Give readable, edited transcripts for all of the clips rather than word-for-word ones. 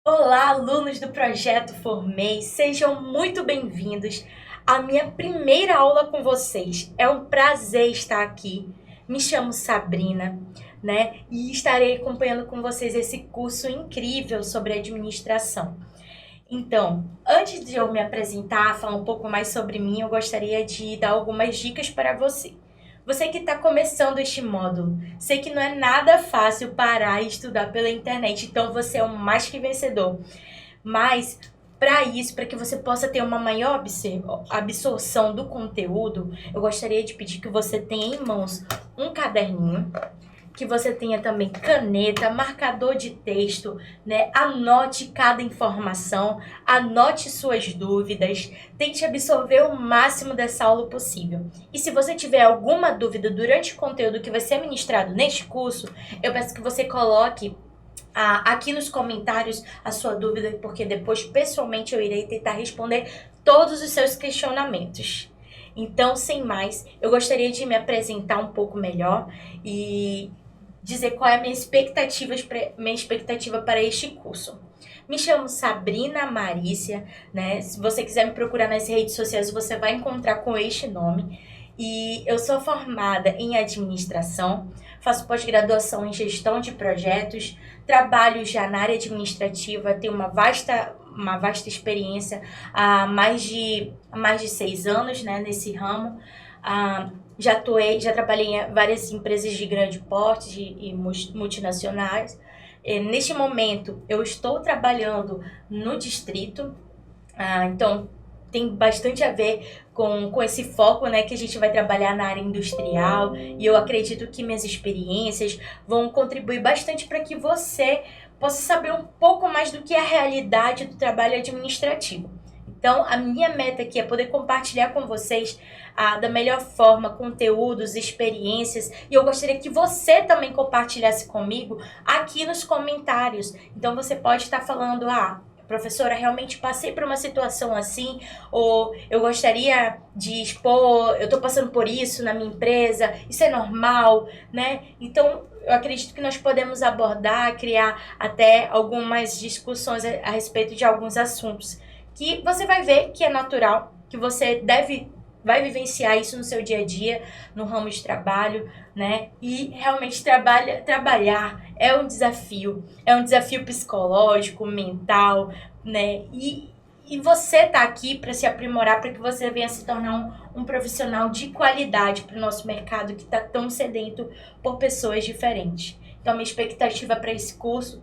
Olá, alunos do Projeto Formei, sejam muito bem-vindos à minha primeira aula com vocês. É um prazer estar aqui. Me chamo Sabrina, né? E estarei acompanhando com vocês esse curso incrível sobre administração. Então, antes de eu me apresentar, falar um pouco mais sobre mim, eu gostaria de dar algumas dicas para você. Você que está começando este módulo, sei que não é nada fácil parar e estudar pela internet, então você é um mais que vencedor. Mas, para isso, para que você possa ter uma maior absorção do conteúdo, eu gostaria de pedir que você tenha em mãos um caderninho, que você tenha também caneta, marcador de texto, né? Anote cada informação, anote suas dúvidas, tente absorver o máximo dessa aula possível. E se você tiver alguma dúvida durante o conteúdo que vai ser ministrado neste curso, eu peço que você coloque aqui nos comentários a sua dúvida, porque depois, pessoalmente, eu irei tentar responder todos os seus questionamentos. Então, sem mais, eu gostaria de me apresentar um pouco melhor e dizer qual é a minha expectativa para este curso. Me chamo Sabrina Marícia, né? Se você quiser me procurar nas redes sociais, você vai encontrar com este nome. E eu sou formada em administração, faço pós-graduação em gestão de projetos, trabalho já na área administrativa, tenho uma vasta experiência há mais de 6 anos, né, nesse ramo. Já trabalhei em várias empresas de grande porte e multinacionais. Neste momento, eu estou trabalhando no distrito, então tem bastante a ver com esse foco, né, que a gente vai trabalhar na área industrial, e eu acredito que minhas experiências vão contribuir bastante para que você possa saber um pouco mais do que é a realidade do trabalho administrativo. Então, a minha meta aqui é poder compartilhar com vocês da melhor forma conteúdos, experiências, e eu gostaria que você também compartilhasse comigo aqui nos comentários. Então, você pode estar falando, professora, realmente passei por uma situação assim, ou eu gostaria de expor, eu estou passando por isso na minha empresa, isso é normal, né? Então, eu acredito que nós podemos abordar, criar até algumas discussões a respeito de alguns assuntos, que você vai ver que é natural, que você vai vivenciar isso no seu dia a dia, no ramo de trabalho, né? E realmente trabalhar é um desafio psicológico, mental, né? E você tá aqui para se aprimorar, para que você venha se tornar um profissional de qualidade para o nosso mercado, que está tão sedento por pessoas diferentes. Então, minha expectativa para esse curso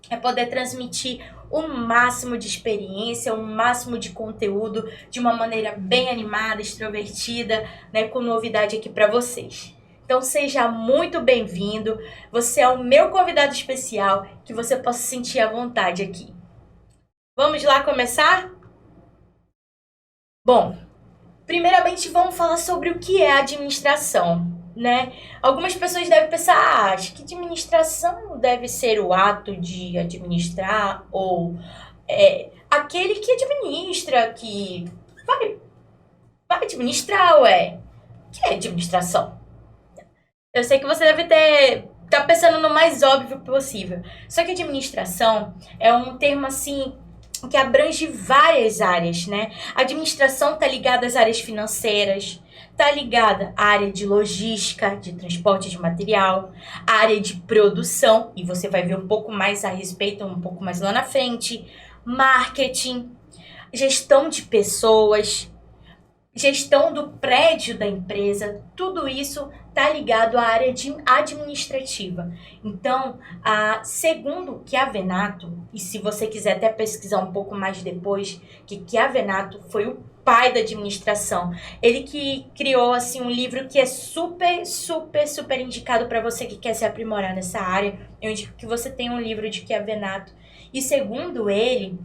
é poder transmitir o máximo de experiência, o máximo de conteúdo, de uma maneira bem animada, extrovertida, né, com novidade aqui para vocês. Então, seja muito bem-vindo. Você é o meu convidado especial, que você possa sentir à vontade aqui. Vamos lá começar? Bom, primeiramente vamos falar sobre o que é administração, né? Algumas pessoas devem pensar, acho que administração deve ser o ato de administrar, ou aquele que administra, que vai administrar, O que é administração? Eu sei que você deve tá pensando no mais óbvio possível. Só que administração é um termo assim que abrange várias áreas, né? A administração está ligada às áreas financeiras, está ligada à área de logística, de transporte de material, à área de produção, e você vai ver um pouco mais a respeito, um pouco mais lá na frente, marketing, gestão de pessoas, gestão do prédio da empresa, tudo isso está ligado à área administrativa. Então, segundo Chiavenato, e se você quiser até pesquisar um pouco mais depois, que Chiavenato foi o pai da administração. Ele que criou assim um livro que é super, super, super indicado para você que quer se aprimorar nessa área. Eu indico que você tenha um livro de Chiavenato. E segundo ele,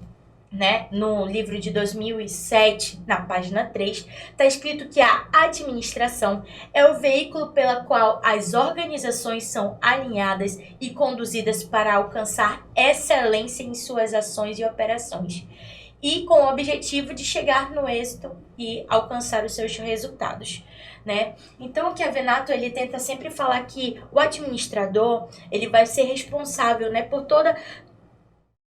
né, no livro de 2007, na página 3, está escrito que a administração é o veículo pela qual as organizações são alinhadas e conduzidas para alcançar excelência em suas ações e operações, e com o objetivo de chegar no êxito e alcançar os seus resultados, né? Então, o Chiavenato, ele tenta sempre falar que o administrador, ele vai ser responsável, né, por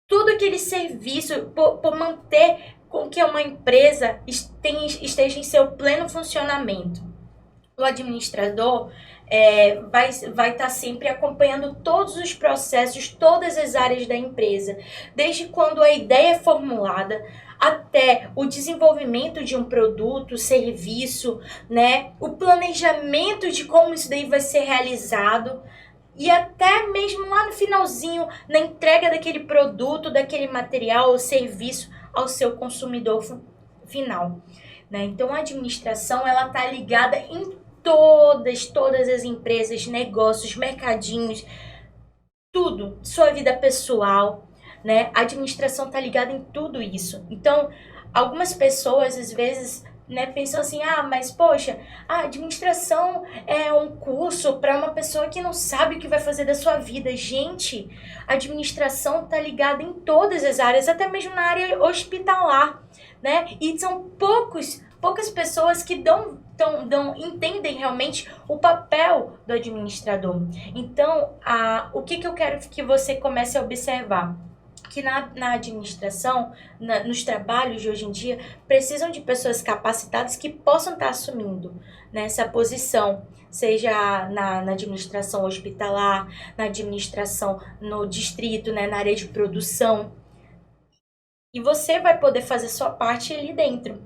tudo aquele serviço, por manter com que uma empresa esteja em seu pleno funcionamento. O administrador vai estar sempre acompanhando todos os processos, todas as áreas da empresa, desde quando a ideia é formulada até o desenvolvimento de um produto, serviço, né? O planejamento de como isso daí vai ser realizado, e até mesmo lá no finalzinho, na entrega daquele produto, daquele material ou serviço ao seu consumidor final, né? Então, a administração, ela está ligada em todas as empresas, negócios, mercadinhos, tudo, sua vida pessoal, né? A administração está ligada em tudo isso. Então, algumas pessoas, às vezes, né, pensam assim, mas poxa, a administração é um curso para uma pessoa que não sabe o que vai fazer da sua vida. Gente, a administração está ligada em todas as áreas, até mesmo na área hospitalar, né? E são poucas pessoas que entendem realmente o papel do administrador. Então, o que eu quero que você comece a observar? Que na administração, nos trabalhos de hoje em dia, precisam de pessoas capacitadas que possam estar assumindo, né, essa posição, seja na administração hospitalar, na administração no distrito, né, na área de produção. E você vai poder fazer sua parte ali dentro.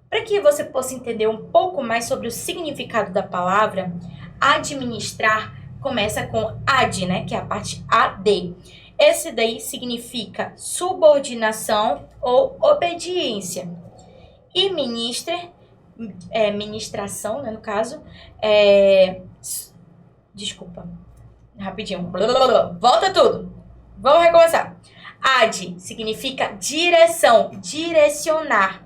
Para que você possa entender um pouco mais sobre o significado da palavra, administrar começa com ad, né, que é a parte AD. Esse daí significa subordinação ou obediência. E ministração, né, no caso, desculpa, rapidinho, volta tudo, vamos recomeçar. Ad significa direção, direcionar.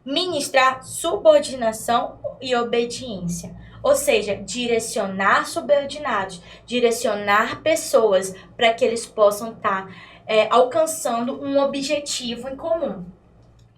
Ministrar, subordinação e obediência. Ou seja, direcionar subordinados, direcionar pessoas para que eles possam estar alcançando um objetivo em comum.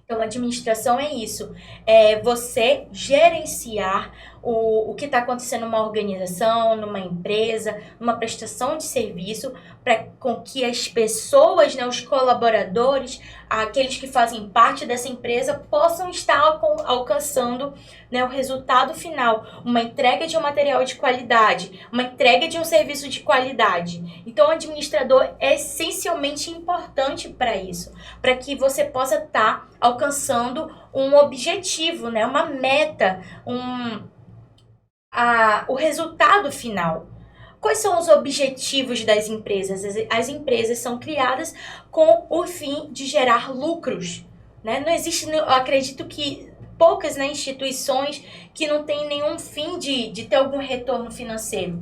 Então, a administração é isso, é você gerenciar o que está acontecendo numa organização, numa empresa, numa prestação de serviço, para com que as pessoas, né, os colaboradores, aqueles que fazem parte dessa empresa, possam estar alcançando, né, o resultado final, uma entrega de um material de qualidade, uma entrega de um serviço de qualidade. Então, o administrador é essencialmente importante para isso, para que você possa estar alcançando um objetivo, né, uma meta, o resultado final. Quais são os objetivos das empresas? As empresas são criadas com o fim de gerar lucros, né? Não existe, eu acredito que poucas, né, instituições que não têm nenhum fim de ter algum retorno financeiro.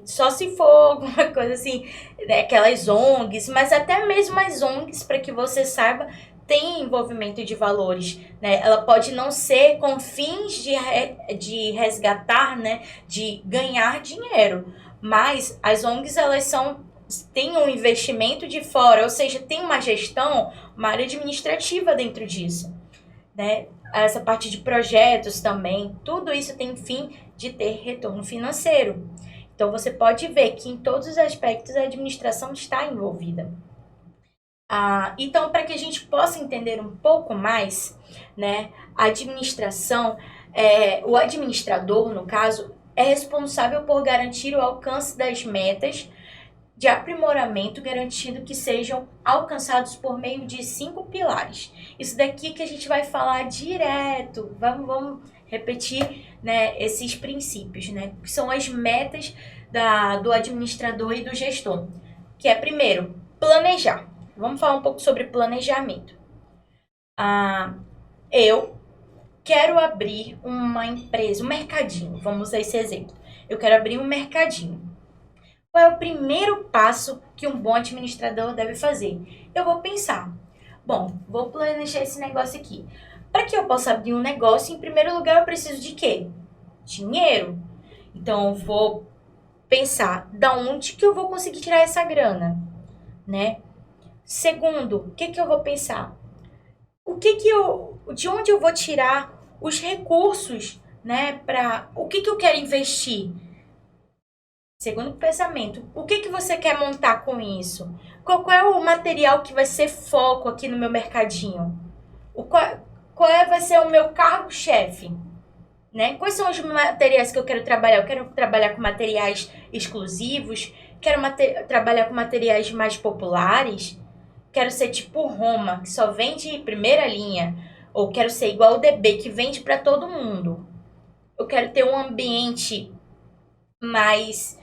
Só se for alguma coisa assim, né, aquelas ONGs, mas até mesmo as ONGs, para que você saiba, tem envolvimento de valores, né? Ela pode não ser com fins de resgatar, né, de ganhar dinheiro, mas as ONGs, elas têm um investimento de fora, ou seja, tem uma gestão, uma área administrativa dentro disso, né? Essa parte de projetos também, tudo isso tem fim de ter retorno financeiro. Então, você pode ver que em todos os aspectos a administração está envolvida. Então, para que a gente possa entender um pouco mais, né, a administração, o administrador, no caso, é responsável por garantir o alcance das metas de aprimoramento, garantindo que sejam alcançados por meio de 5 pilares. Isso daqui que a gente vai falar direto, vamos repetir, né, esses princípios, né, que são as metas do administrador e do gestor, que é, primeiro, planejar. Vamos falar um pouco sobre planejamento. Eu quero abrir uma empresa, um mercadinho, vamos usar esse exemplo. Eu quero abrir um mercadinho. Qual é o primeiro passo que um bom administrador deve fazer? Eu vou pensar, bom, vou planejar esse negócio aqui. Para que eu possa abrir um negócio, em primeiro lugar, eu preciso de quê? Dinheiro. Então, eu vou pensar, da onde que eu vou conseguir tirar essa grana, né? Segundo, o que eu vou pensar? De onde eu vou tirar os recursos, né? O que eu quero investir? Segundo pensamento, o que você quer montar com isso? Qual é o material que vai ser foco aqui no meu mercadinho? Vai ser o meu cargo-chefe? Né? Quais são os materiais que eu quero trabalhar? Eu quero trabalhar com materiais exclusivos? Quero trabalhar com materiais mais populares? Quero ser tipo Roma, que só vende primeira linha? Ou quero ser igual o DB, que vende para todo mundo? Eu quero ter um ambiente mais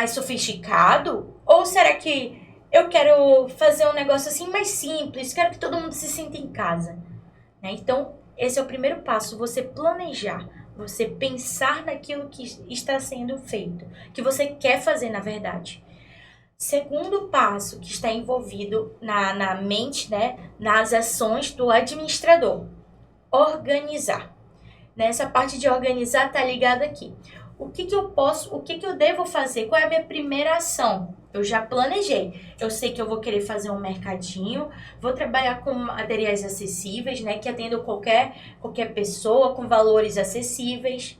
sofisticado? Ou será que eu quero fazer um negócio assim mais simples? Quero que todo mundo se sinta em casa, né? Então, esse é o primeiro passo, você planejar, você pensar naquilo que está sendo feito, que você quer fazer na verdade. Segundo passo que está envolvido na mente, né, nas ações do administrador, organizar. Nessa parte de organizar está ligado aqui. O que eu devo fazer? Qual é a minha primeira ação? Eu já planejei. Eu sei que eu vou querer fazer um mercadinho, vou trabalhar com materiais acessíveis, né, que atendam qualquer pessoa, com valores acessíveis.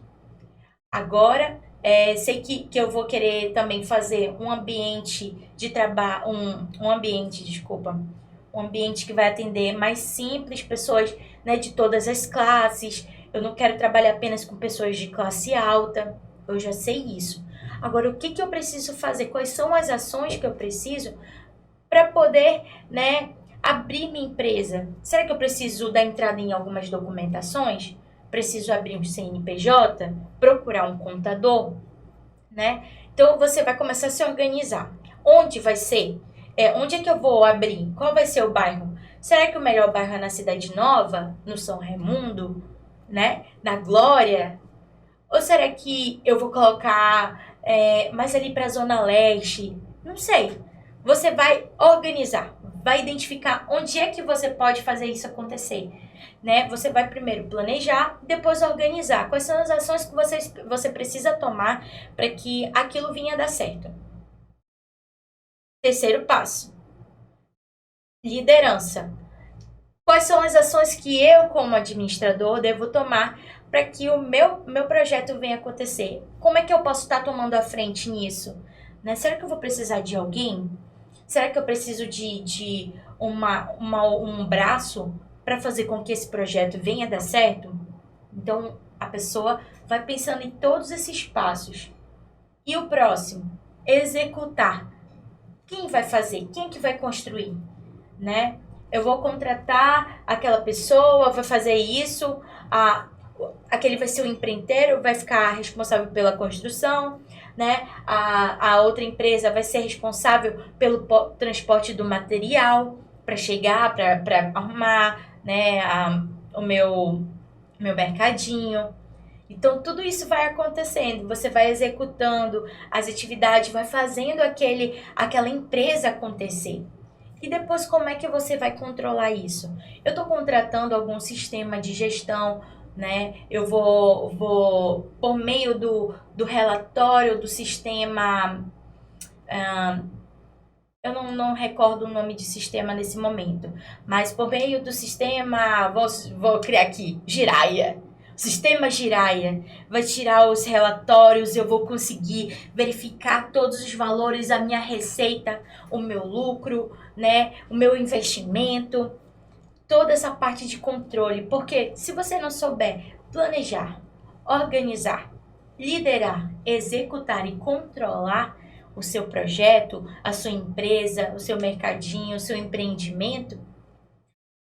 Agora, sei que eu vou querer também fazer um ambiente de trabalho, um ambiente que vai atender mais simples, pessoas, né, de todas as classes. Eu não quero trabalhar apenas com pessoas de classe alta. Eu já sei isso. Agora, o que eu preciso fazer? Quais são as ações que eu preciso para poder, né, abrir minha empresa? Será que eu preciso dar entrada em algumas documentações? Preciso abrir um CNPJ? Procurar um contador? Né? Então, você vai começar a se organizar. Onde vai ser? Onde é que eu vou abrir? Qual vai ser o bairro? Será que o melhor bairro é na Cidade Nova? No São Raimundo? Né? Na Glória? Ou será que eu vou colocar mais ali para a Zona Leste? Não sei. Você vai organizar, vai identificar onde é que você pode fazer isso acontecer. Né? Você vai primeiro planejar, depois organizar. Quais são as ações que você precisa tomar para que aquilo venha a dar certo? Terceiro passo, liderança. Quais são as ações que eu, como administrador, devo tomar para que o meu projeto venha acontecer? Como é que eu posso estar tomando a frente nisso? Né? Será que eu vou precisar de alguém? Será que eu preciso de um braço para fazer com que esse projeto venha a dar certo? Então, a pessoa vai pensando em todos esses passos. E o próximo? Executar. Quem vai fazer? Quem é que vai construir? Né? Eu vou contratar aquela pessoa, vai fazer isso, aquele vai ser o empreiteiro, vai ficar responsável pela construção, né? A outra empresa vai ser responsável pelo transporte do material para chegar, para arrumar, né, o meu mercadinho. Então, tudo isso vai acontecendo, você vai executando as atividades, vai fazendo aquela empresa acontecer. E depois, como é que você vai controlar isso? Eu estou contratando algum sistema de gestão, né? Eu vou por meio do relatório do sistema... eu não recordo o nome de sistema nesse momento, mas por meio do sistema... Vou criar aqui, Jiraiya. Sistema Jiraiya vai tirar os relatórios, eu vou conseguir verificar todos os valores, a minha receita, o meu lucro, né, o meu investimento, toda essa parte de controle. Porque se você não souber planejar, organizar, liderar, executar e controlar o seu projeto, a sua empresa, o seu mercadinho, o seu empreendimento,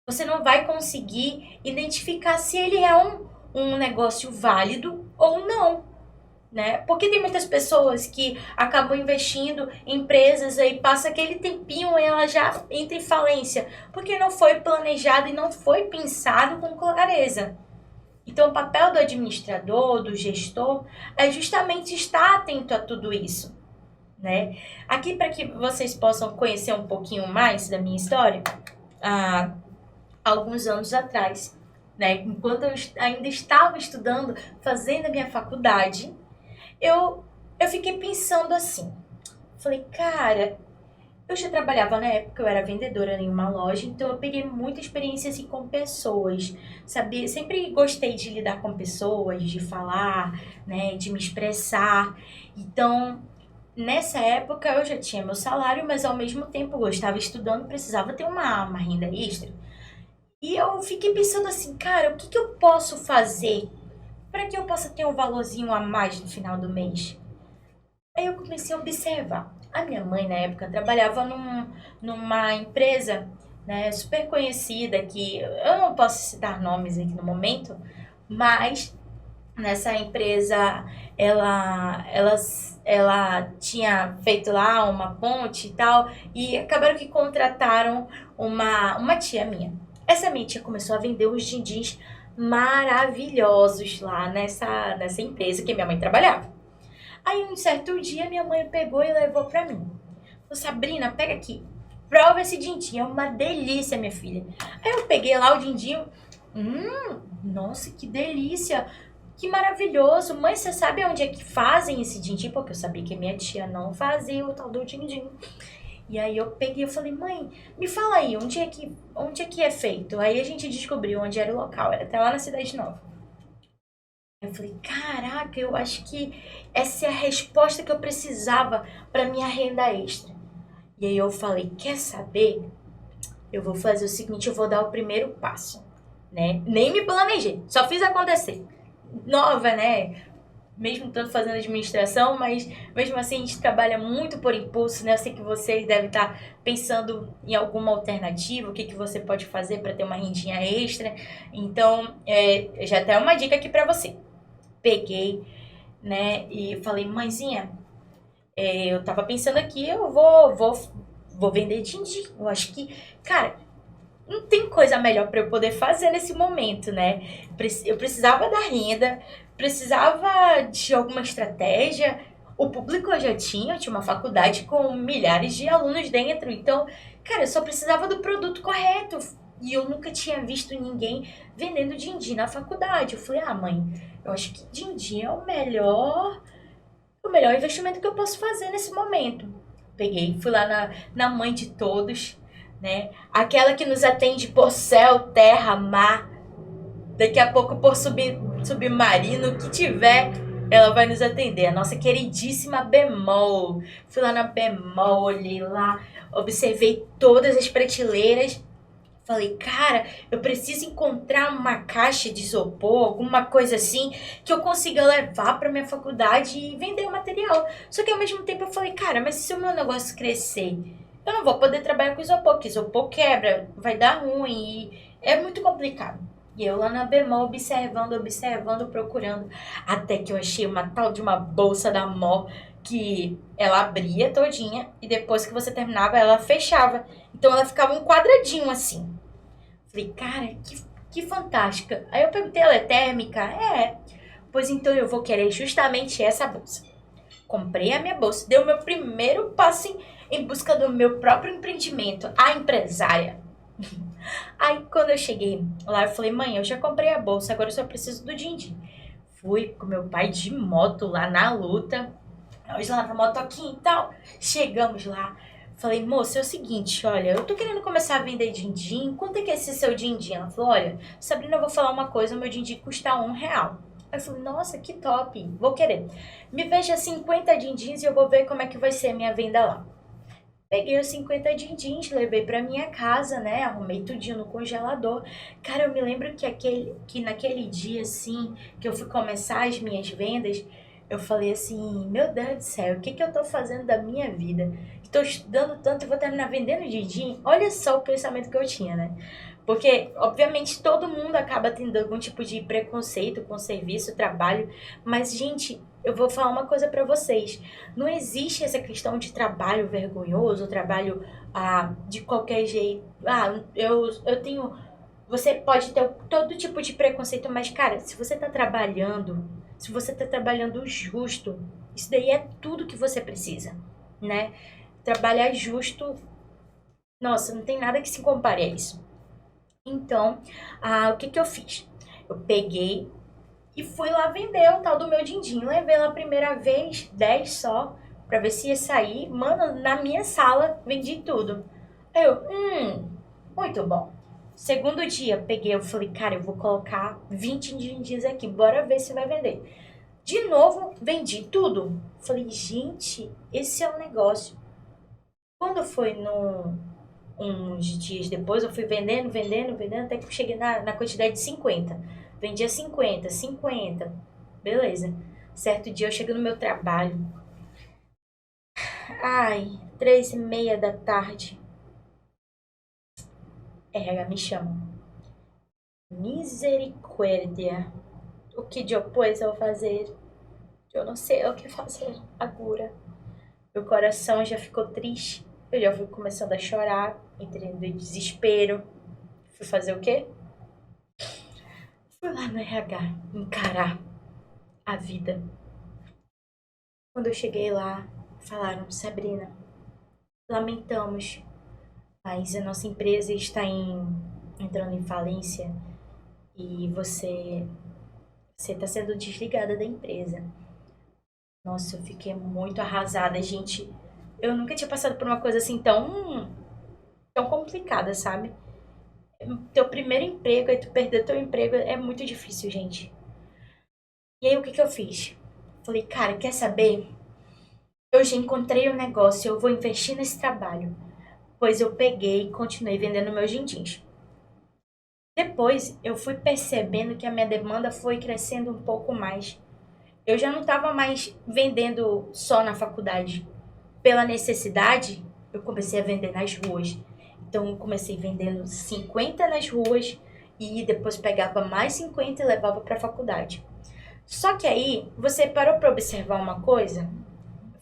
você não vai conseguir identificar se ele é um negócio válido ou não, né? Porque tem muitas pessoas que acabam investindo em empresas aí passa aquele tempinho e ela já entra em falência, porque não foi planejado e não foi pensado com clareza. Então, o papel do administrador, do gestor, é justamente estar atento a tudo isso, né? Aqui, para que vocês possam conhecer um pouquinho mais da minha história, há alguns anos atrás, né? Enquanto eu ainda estava estudando, fazendo a minha faculdade, eu fiquei pensando assim. Falei, cara, eu já trabalhava na época, eu era vendedora em uma loja, então eu peguei muita experiência assim com pessoas, sabia? Sempre gostei de lidar com pessoas, de falar, né, de me expressar. Então, nessa época eu já tinha meu salário, mas ao mesmo tempo eu estava estudando, precisava ter uma renda extra. E eu fiquei pensando assim, cara, o que que eu posso fazer para que eu possa ter um valorzinho a mais no final do mês? Aí eu comecei a observar. A minha mãe, na época, trabalhava numa empresa, né, super conhecida, que eu não posso citar nomes aqui no momento, mas nessa empresa ela tinha feito lá uma ponte e tal, e acabaram que contrataram uma tia minha. Essa minha tia começou a vender uns dindins maravilhosos lá nessa empresa que minha mãe trabalhava. Aí um certo dia minha mãe pegou e levou pra mim. Falou, Sabrina, pega aqui. Prova esse din-din, é uma delícia, minha filha. Aí eu peguei lá o din-din. Nossa, que delícia. Que maravilhoso. Mãe, você sabe onde é que fazem esse din-din? Porque eu sabia que minha tia não fazia o tal do din-din. E aí eu peguei e falei, mãe, me fala aí, onde é que é feito? Aí a gente descobriu onde era o local. Era até lá na Cidade Nova. Eu falei, caraca, eu acho que essa é a resposta que eu precisava para minha renda extra. E aí eu falei, quer saber? Eu vou fazer o seguinte, eu vou dar o primeiro passo, né? Nem me planejei, só fiz acontecer. Nova, né? Mesmo tanto fazendo administração, mas mesmo assim a gente trabalha muito por impulso, né? Eu sei que vocês devem estar pensando em alguma alternativa, o que você pode fazer para ter uma rendinha extra. Então, já tem uma dica aqui para você. Peguei, né, e falei, mãezinha, eu tava pensando aqui, eu vou vender din-din. Eu acho que, cara, não tem coisa melhor para eu poder fazer nesse momento, né? Eu precisava da renda, precisava de alguma estratégia. O público eu tinha uma faculdade com milhares de alunos dentro, então, cara, eu só precisava do produto correto. E eu nunca tinha visto ninguém vendendo din-din na faculdade. Eu falei, mãe, eu acho que din-din é o melhor investimento que eu posso fazer nesse momento. Peguei, fui lá na mãe de todos, né? Aquela que nos atende por céu, terra, mar. Daqui a pouco por submarino, o que tiver, ela vai nos atender. A nossa queridíssima Bemol. Fui lá na Bemol, olhei lá, observei todas as prateleiras. Falei, cara, eu preciso encontrar uma caixa de isopor, alguma coisa assim, que eu consiga levar para minha faculdade e vender o material. Só que ao mesmo tempo eu falei, cara, mas se o meu negócio crescer, eu não vou poder trabalhar com isopor, porque isopor quebra, vai dar ruim e é muito complicado. E eu lá na Bemol, observando, procurando, até que eu achei uma tal de uma bolsa da Mó, que ela abria todinha e depois que você terminava, ela fechava. Então ela ficava um quadradinho assim. Falei, cara, que fantástica. Aí eu perguntei, ela é térmica? Pois então eu vou querer justamente essa bolsa. Comprei a minha bolsa, dei o meu primeiro passo em busca do meu próprio empreendimento, a empresária. Aí quando eu cheguei lá, eu falei, mãe, eu já comprei a bolsa, agora eu só preciso do din-din. Fui com meu pai de moto lá na luta, nós lá na motoquinha e tal. Chegamos lá. Falei, moça, é o seguinte, olha, eu tô querendo começar a vender din-din. Quanto é que é esse seu din-din? Ela falou, olha, Sabrina, eu vou falar uma coisa, o meu din-din custa R$1. Aí eu falei, nossa, que top, vou querer. Me veja 50 din-dins e eu vou ver como é que vai ser a minha venda lá. Peguei os 50 din-dins, levei pra minha casa, né? Arrumei tudinho no congelador. Cara, eu me lembro que naquele dia, assim, que eu fui começar as minhas vendas, Eu falei assim, meu Deus do céu, o que que eu tô fazendo da minha vida? Estou estudando tanto e vou terminar vendendo din-din? Olha só o pensamento que eu tinha, né? Porque, obviamente, todo mundo acaba tendo algum tipo de preconceito com o serviço, trabalho, mas, gente, eu vou falar uma coisa pra vocês. Não existe essa questão de trabalho vergonhoso, trabalho de qualquer jeito. Eu tenho. Você pode ter todo tipo de preconceito, mas, cara, se você tá trabalhando justo, isso daí é tudo que você precisa, né? Trabalhar justo, nossa, não tem nada que se compare a isso. Então, o que que eu fiz? Eu peguei e fui lá vender o tal do meu din-din. Levei lá a primeira vez, 10 só, pra ver se ia sair. Mano, na minha sala, vendi tudo. Muito bom. Segundo dia, peguei, eu falei, cara, eu vou colocar 20 din-dins aqui, bora ver se vai vender. De novo, vendi tudo. Falei, gente, esse é o negócio. Quando foi uns dias depois, eu fui vendendo, até que eu cheguei na quantidade de 50. Vendia 50. Beleza. Certo dia eu chego no meu trabalho. Ai, 3:30 da tarde. RH me chama. Misericórdia. O que depois eu vou fazer? Eu não sei o que fazer agora. Meu coração já ficou triste. Eu já fui começando a chorar, entrei no desespero. Fui fazer o quê? Fui lá no RH encarar a vida. Quando eu cheguei lá, falaram, Sabrina, lamentamos, mas a nossa empresa está entrando em falência e você está sendo desligada da empresa. Nossa, eu fiquei muito arrasada, gente. Eu nunca tinha passado por uma coisa assim tão complicada, sabe? Teu primeiro emprego, aí tu perder teu emprego é muito difícil, gente. E aí o que que eu fiz? Falei, cara, quer saber? Eu já encontrei o negócio, eu vou investir nesse trabalho. Pois eu peguei e continuei vendendo meus din-dins. Depois eu fui percebendo que a minha demanda foi crescendo um pouco mais. Eu já não estava mais vendendo só na faculdade. Pela necessidade, eu comecei a vender nas ruas. Então eu comecei vendendo 50 nas ruas e depois pegava mais 50 e levava para a faculdade. Só que aí, você parou para observar uma coisa?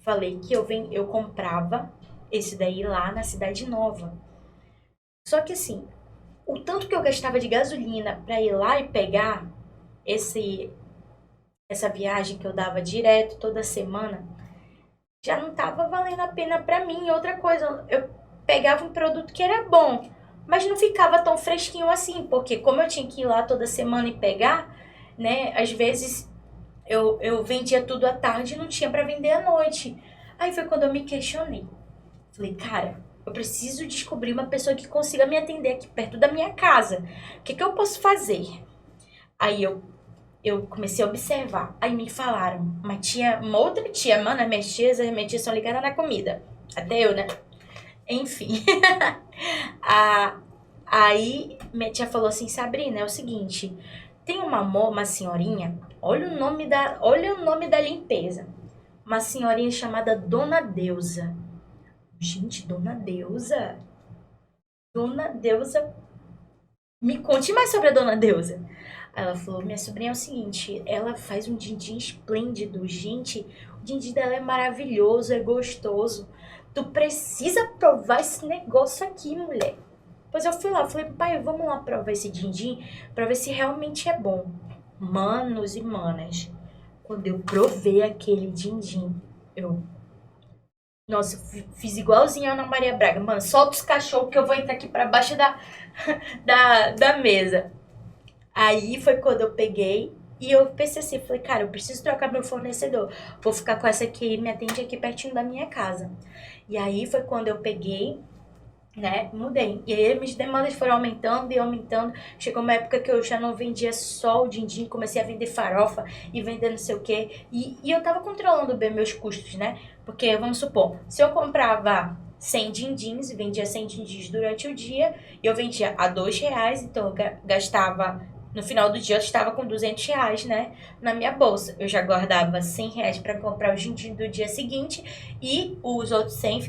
Falei que eu comprava esse daí lá na Cidade Nova. Só que assim, o tanto que eu gastava de gasolina para ir lá e pegar esse essa viagem que eu dava direto toda semana, já não tava valendo a pena para mim. Outra coisa, eu pegava um produto que era bom, mas não ficava tão fresquinho assim, porque como eu tinha que ir lá toda semana e pegar, né, às vezes eu vendia tudo à tarde e não tinha para vender à noite. Aí foi quando eu me questionei. Falei, cara, eu preciso descobrir uma pessoa que consiga me atender aqui perto da minha casa. O que que eu posso fazer? Aí eu comecei a observar. Aí me falaram, uma outra tia, mano, as minhas tias são ligadas na comida. Até eu, né? Enfim. a, Aí minha tia falou assim, Sabrina, é o seguinte, tem uma senhorinha, olha o nome da limpeza. Uma senhorinha chamada Dona Deusa. Gente, Dona Deusa? Dona Deusa, me conte mais sobre a Dona Deusa. Aí ela falou, minha sobrinha é o seguinte, ela faz um din-din esplêndido. Gente, o din-din dela é maravilhoso, é gostoso. Tu precisa provar esse negócio aqui, mulher. Pois eu fui lá, falei, pai, vamos lá provar esse din-din pra ver se realmente é bom. Manos e manas, quando eu provei aquele din-din, eu... Nossa, fiz igualzinho a Ana Maria Braga. Mano, solta os cachorros que eu vou entrar aqui pra baixo da mesa. Aí foi quando eu peguei e eu pensei assim, falei, cara, eu preciso trocar meu fornecedor. Vou ficar com essa que me atende aqui pertinho da minha casa. E aí foi quando eu peguei, né, mudei. E aí minhas demandas foram aumentando e aumentando. Chegou uma época que eu já não vendia só o din-din, comecei a vender farofa e vender não sei o quê. E eu tava controlando bem meus custos, né? Porque, vamos supor, se eu comprava 100 din-dins e vendia 100 din-dins durante o dia, eu vendia a R$ 2, então eu gastava No final do dia eu estava com R$ 200, né, na minha bolsa. Eu já guardava R$ 100 para comprar o din-din do dia seguinte e os outros 100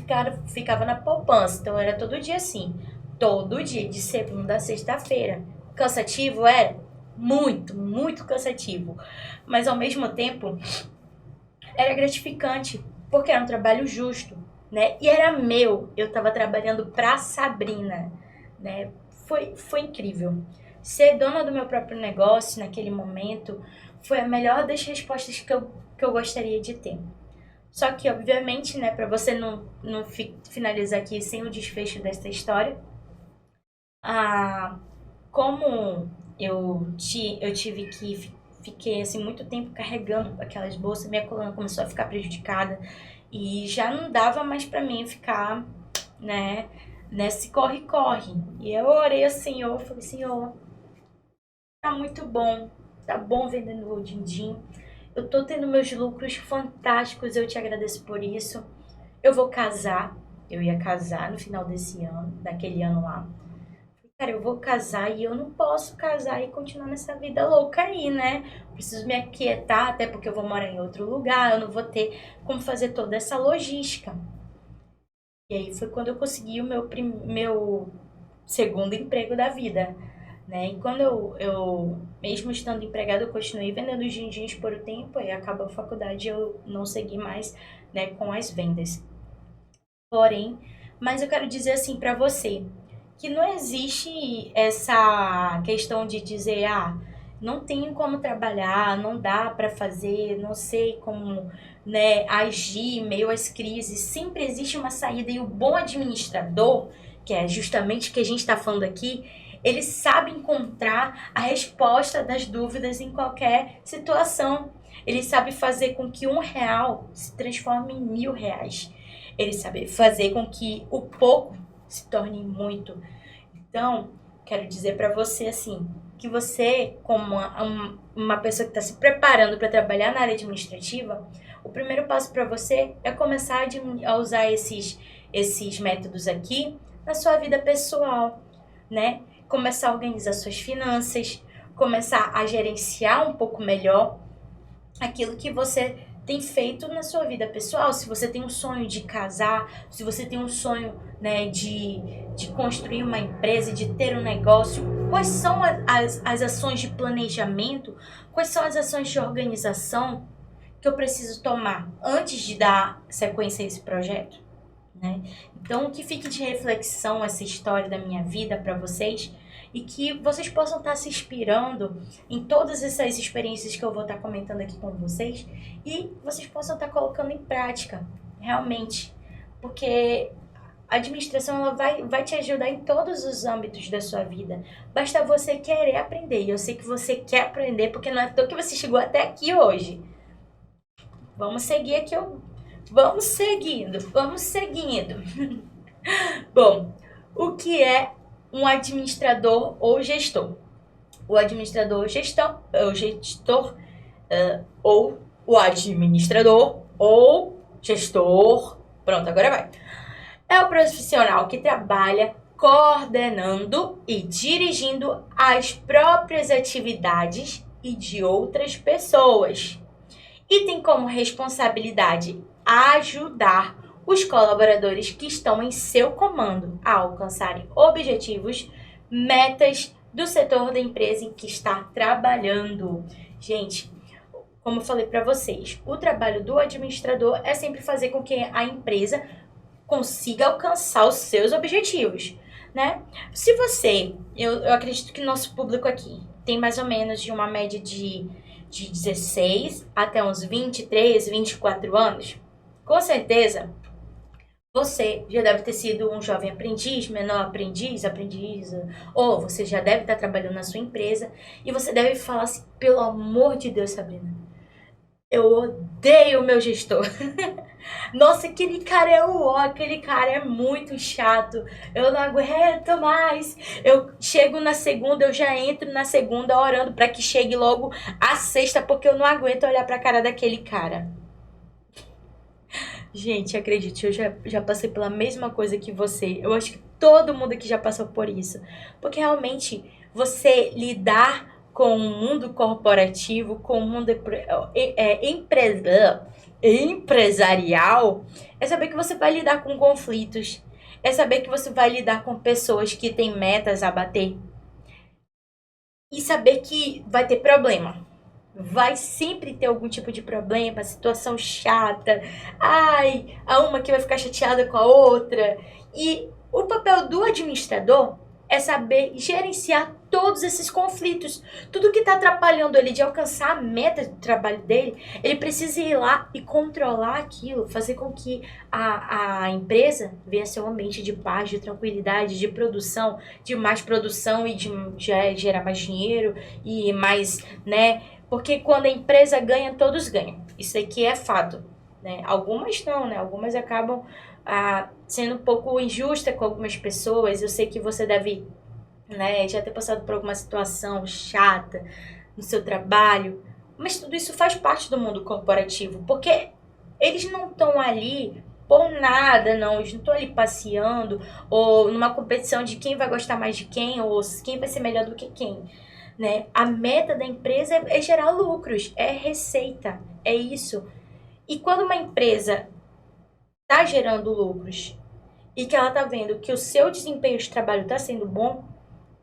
ficava na poupança. Então era todo dia assim, todo dia, de segunda a sexta-feira. Cansativo era? Muito, muito cansativo. Mas ao mesmo tempo era gratificante, porque era um trabalho justo, né? E era meu. Eu estava trabalhando para Sabrina, né? Foi incrível. Ser dona do meu próprio negócio naquele momento foi a melhor das respostas que eu gostaria de ter. Só que, obviamente, né, para você não finalizar aqui sem o desfecho dessa história, como eu tive que fiquei assim muito tempo carregando aquelas bolsas, minha coluna começou a ficar prejudicada e já não dava mais para mim ficar, né, nesse corre-corre. E eu orei ao Senhor, falei: Senhor, tá muito bom, tá bom vendendo o din-din, eu tô tendo meus lucros fantásticos, eu te agradeço por isso. Eu vou casar, eu ia casar no final desse ano, daquele ano lá. Cara, eu vou casar e eu não posso casar e continuar nessa vida louca aí, né? Preciso me aquietar, até porque eu vou morar em outro lugar, eu não vou ter como fazer toda essa logística. E aí foi quando eu consegui o meu segundo emprego da vida, né? E quando eu mesmo estando empregada, eu continuei vendendo os din-dins por um tempo, e acabou a faculdade eu não segui mais, né, com as vendas. Porém, mas eu quero dizer assim pra você, que não existe essa questão de dizer, não tenho como trabalhar, não dá para fazer, não sei como, né, agir em meio às crises. Sempre existe uma saída e o bom administrador, que é justamente o que a gente está falando aqui, ele sabe encontrar a resposta das dúvidas em qualquer situação. Ele sabe fazer com que R$ 1 se transforme em R$ 1.000. Ele sabe fazer com que o pouco se torne muito. Então, quero dizer para você assim, que você, como uma pessoa que está se preparando para trabalhar na área administrativa, o primeiro passo para você é começar a usar esses métodos aqui na sua vida pessoal, né? Começar a organizar suas finanças, começar a gerenciar um pouco melhor aquilo que você tem feito na sua vida pessoal. Se você tem um sonho de casar, se você tem um sonho, né, de construir uma empresa, de ter um negócio, quais são as ações de planejamento, quais são as ações de organização que eu preciso tomar antes de dar sequência a esse projeto, né? Então, que fique de reflexão essa história da minha vida para vocês e que vocês possam estar se inspirando em todas essas experiências que eu vou estar comentando aqui com vocês e vocês possam estar colocando em prática, realmente, porque a administração ela vai te ajudar em todos os âmbitos da sua vida. Basta você querer aprender. E eu sei que você quer aprender, porque não é à toa que você chegou até aqui hoje. Vamos seguir aqui. Vamos seguindo. Bom, o que é um administrador ou gestor? O administrador ou gestor, ou o administrador ou gestor. Pronto, agora vai. É o profissional que trabalha coordenando e dirigindo as próprias atividades e de outras pessoas. E tem como responsabilidade ajudar os colaboradores que estão em seu comando a alcançarem objetivos, metas do setor da empresa em que está trabalhando. Gente, como eu falei para vocês, o trabalho do administrador é sempre fazer com que a empresa consiga alcançar os seus objetivos, né? Se você, eu acredito que nosso público aqui tem mais ou menos de uma média de 16 até uns 23, 24 anos, com certeza você já deve ter sido um jovem aprendiz, menor aprendiz, aprendiza, ou você já deve estar trabalhando na sua empresa e você deve falar assim, pelo amor de Deus, Sabrina, eu odeio o meu gestor. Nossa, aquele cara é aquele cara é muito chato. Eu não aguento mais. Eu chego na segunda, eu já entro na segunda orando para que chegue logo a sexta, porque eu não aguento olhar para a cara daquele cara. Gente, acredite, eu já passei pela mesma coisa que você. Eu acho que todo mundo aqui já passou por isso. Porque realmente você lidar com o mundo corporativo, com o mundo empresarial, é saber que você vai lidar com conflitos, é saber que você vai lidar com pessoas que têm metas a bater e saber que vai ter problema. Vai sempre ter algum tipo de problema, situação chata, ai, a uma que vai ficar chateada com a outra. E o papel do administrador é saber gerenciar todos esses conflitos. Tudo que está atrapalhando ele de alcançar a meta do trabalho dele, ele precisa ir lá e controlar aquilo, fazer com que a empresa venha a ser um ambiente de paz, de tranquilidade, de produção, de mais produção e de gerar mais dinheiro e mais, né? Porque quando a empresa ganha, todos ganham. Isso aqui é fato, né? Algumas não, né? Algumas acabam sendo um pouco injusta com algumas pessoas. Eu sei que você deve, né, já ter passado por alguma situação chata no seu trabalho, mas tudo isso faz parte do mundo corporativo, porque eles não estão ali por nada, não. Eles não estão ali passeando ou numa competição de quem vai gostar mais de quem ou quem vai ser melhor do que quem, né? A meta da empresa é gerar lucros, é receita, é isso. E quando uma empresa está gerando lucros e que ela está vendo que o seu desempenho de trabalho está sendo bom,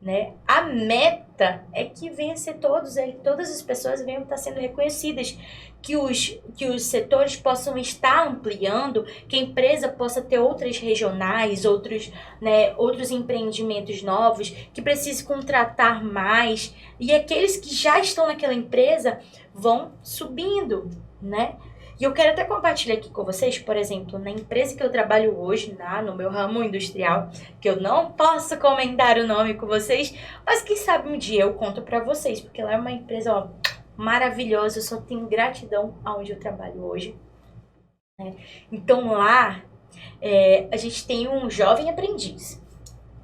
né? A meta é que venha a ser todas as pessoas venham estar sendo reconhecidas, que os setores possam estar ampliando, que a empresa possa ter outras regionais, outros empreendimentos novos, que precise contratar mais, e aqueles que já estão naquela empresa vão subindo, né? E eu quero até compartilhar aqui com vocês, por exemplo, na empresa que eu trabalho hoje, no meu ramo industrial, que eu não posso comentar o nome com vocês, mas quem sabe um dia eu conto pra vocês, porque lá é uma empresa, ó, maravilhosa, eu só tenho gratidão aonde eu trabalho hoje, né? Então lá, a gente tem um jovem aprendiz.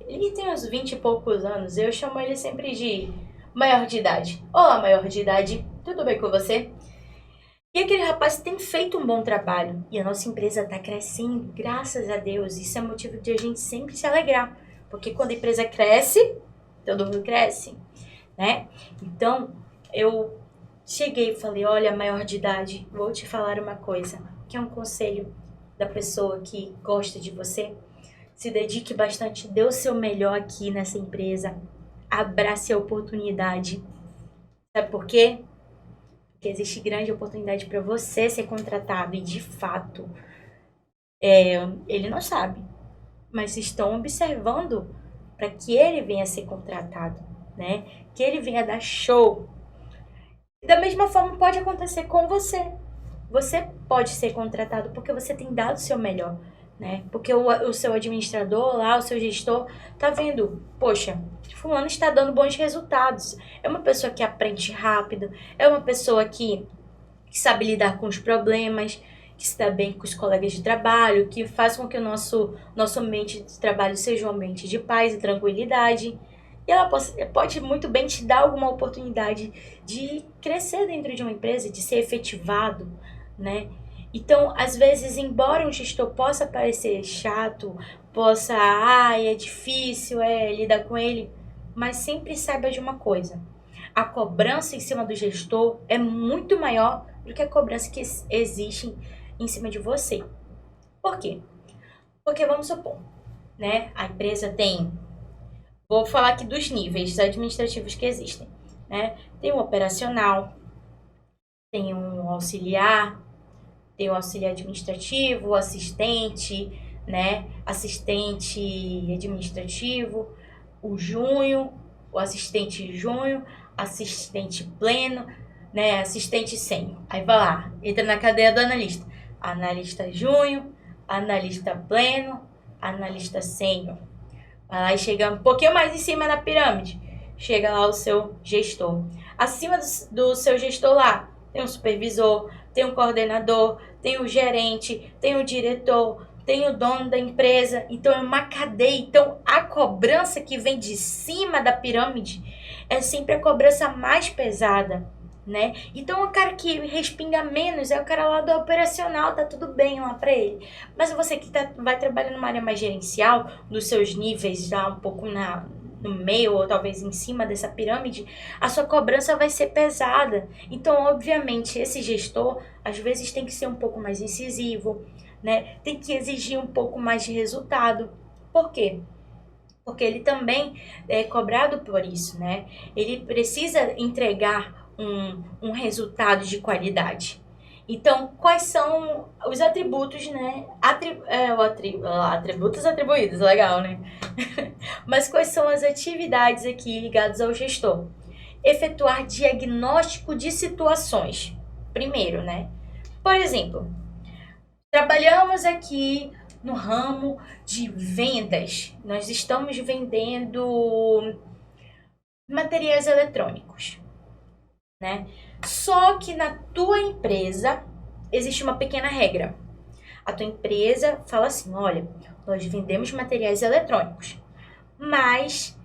Ele tem uns 20 e poucos anos, eu chamo ele sempre de maior de idade. Olá, maior de idade, tudo bem com você? E aquele rapaz tem feito um bom trabalho. E a nossa empresa está crescendo, graças a Deus. Isso é motivo de a gente sempre se alegrar. Porque quando a empresa cresce, todo mundo cresce, né? Então, eu cheguei e falei, olha, maior de idade, vou te falar uma coisa. Que é um conselho da pessoa que gosta de você. Se dedique bastante, dê o seu melhor aqui nessa empresa. Abrace a oportunidade. Sabe por quê? Que existe grande oportunidade para você ser contratado e, de fato, ele não sabe, mas estão observando para que ele venha a ser contratado, né? Que ele venha dar show. Da mesma forma pode acontecer com você. Você pode ser contratado porque você tem dado o seu melhor, né? Porque o seu administrador lá, o seu gestor, tá vendo, poxa, fulano está dando bons resultados. É uma pessoa que aprende rápido, é uma pessoa que sabe lidar com os problemas, que está bem com os colegas de trabalho, que faz com que o nosso ambiente de trabalho seja um ambiente de paz e tranquilidade. E ela pode muito bem te dar alguma oportunidade de crescer dentro de uma empresa, de ser efetivado, né? Então, às vezes, embora um gestor possa parecer chato, é difícil, lidar com ele, mas sempre saiba de uma coisa: a cobrança em cima do gestor é muito maior do que a cobrança que existe em cima de você. Por quê? Porque vamos supor, né? A empresa tem, vou falar aqui dos níveis administrativos que existem, né? Tem um operacional, tem um auxiliar, tem o auxiliar administrativo, o assistente, né? Assistente administrativo, o júnior, o assistente júnior, assistente pleno, né? Assistente sênior. Aí vai lá, entra na cadeia do analista. Analista júnior, analista pleno, analista sênior. Vai lá e chega um pouquinho mais em cima da pirâmide. Chega lá o seu gestor. Acima do seu gestor lá, tem um supervisor, tem um coordenador, tem o gerente, tem o diretor, tem o dono da empresa. Então, é uma cadeia. Então, a cobrança que vem de cima da pirâmide é sempre a cobrança mais pesada, né? Então, o cara que respinga menos é o cara lá do operacional, tá tudo bem lá pra ele. Mas você que vai trabalhar numa área mais gerencial, nos seus níveis já um pouco no meio ou talvez em cima dessa pirâmide, a sua cobrança vai ser pesada. Então, obviamente, esse gestor às vezes tem que ser um pouco mais incisivo, né? Tem que exigir um pouco mais de resultado. Por quê? Porque ele também é cobrado por isso, né? Ele precisa entregar um resultado de qualidade. Então, quais são os atributos, né? Atributos atribuídos, legal, né? Mas quais são as atividades aqui ligadas ao gestor? Efetuar diagnóstico de situações. Primeiro, né? Por exemplo, trabalhamos aqui no ramo de vendas. Nós estamos vendendo materiais eletrônicos, né? Só que na tua empresa existe uma pequena regra. A tua empresa fala assim, olha, nós vendemos materiais eletrônicos, mas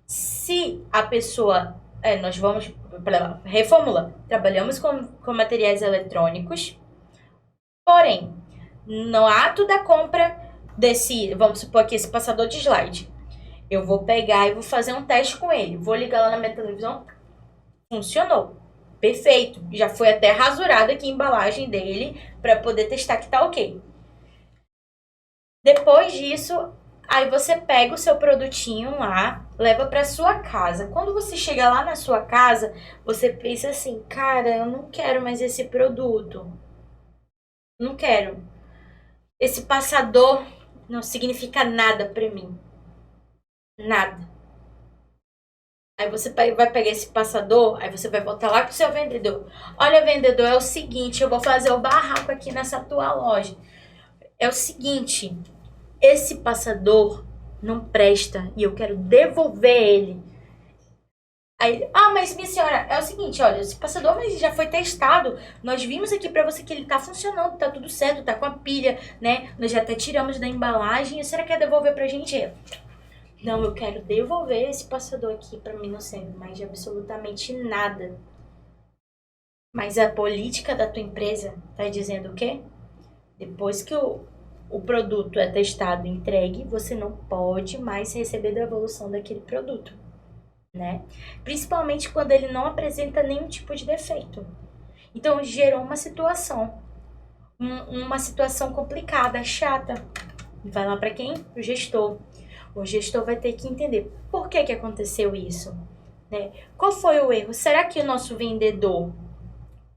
se a pessoa, nós vamos, reformula, trabalhamos com materiais eletrônicos, porém, no ato da compra desse, vamos supor aqui, esse passador de slide, eu vou pegar e vou fazer um teste com ele. Vou ligar lá na minha televisão. Funcionou. Perfeito. Já foi até rasurada aqui a embalagem dele para poder testar que tá ok. Depois disso, aí você pega o seu produtinho lá, leva para sua casa. Quando você chega lá na sua casa, você pensa assim, cara, eu não quero mais esse produto. Não quero. Esse passador não significa nada para mim. Nada. Aí você vai pegar esse passador, aí você vai voltar lá pro seu vendedor. Olha, vendedor, é o seguinte, eu vou fazer o barraco aqui nessa tua loja. É o seguinte, esse passador não presta e eu quero devolver ele. Aí, mas minha senhora, é o seguinte, olha, esse passador mas já foi testado. Nós vimos aqui pra você que ele tá funcionando, tá tudo certo, tá com a pilha, né? Nós já até tiramos da embalagem. Será que quer devolver pra gente? Não, eu quero devolver esse passador aqui, pra mim não serve mais de absolutamente nada. Mas a política da tua empresa tá dizendo o quê? Depois que o produto é testado e entregue, você não pode mais receber devolução daquele produto, né? Principalmente quando ele não apresenta nenhum tipo de defeito. Então, gerou uma situação. Uma situação complicada, chata. Vai lá para quem? O gestor. O gestor vai ter que entender por que aconteceu isso, né? Qual foi o erro? Será que o nosso vendedor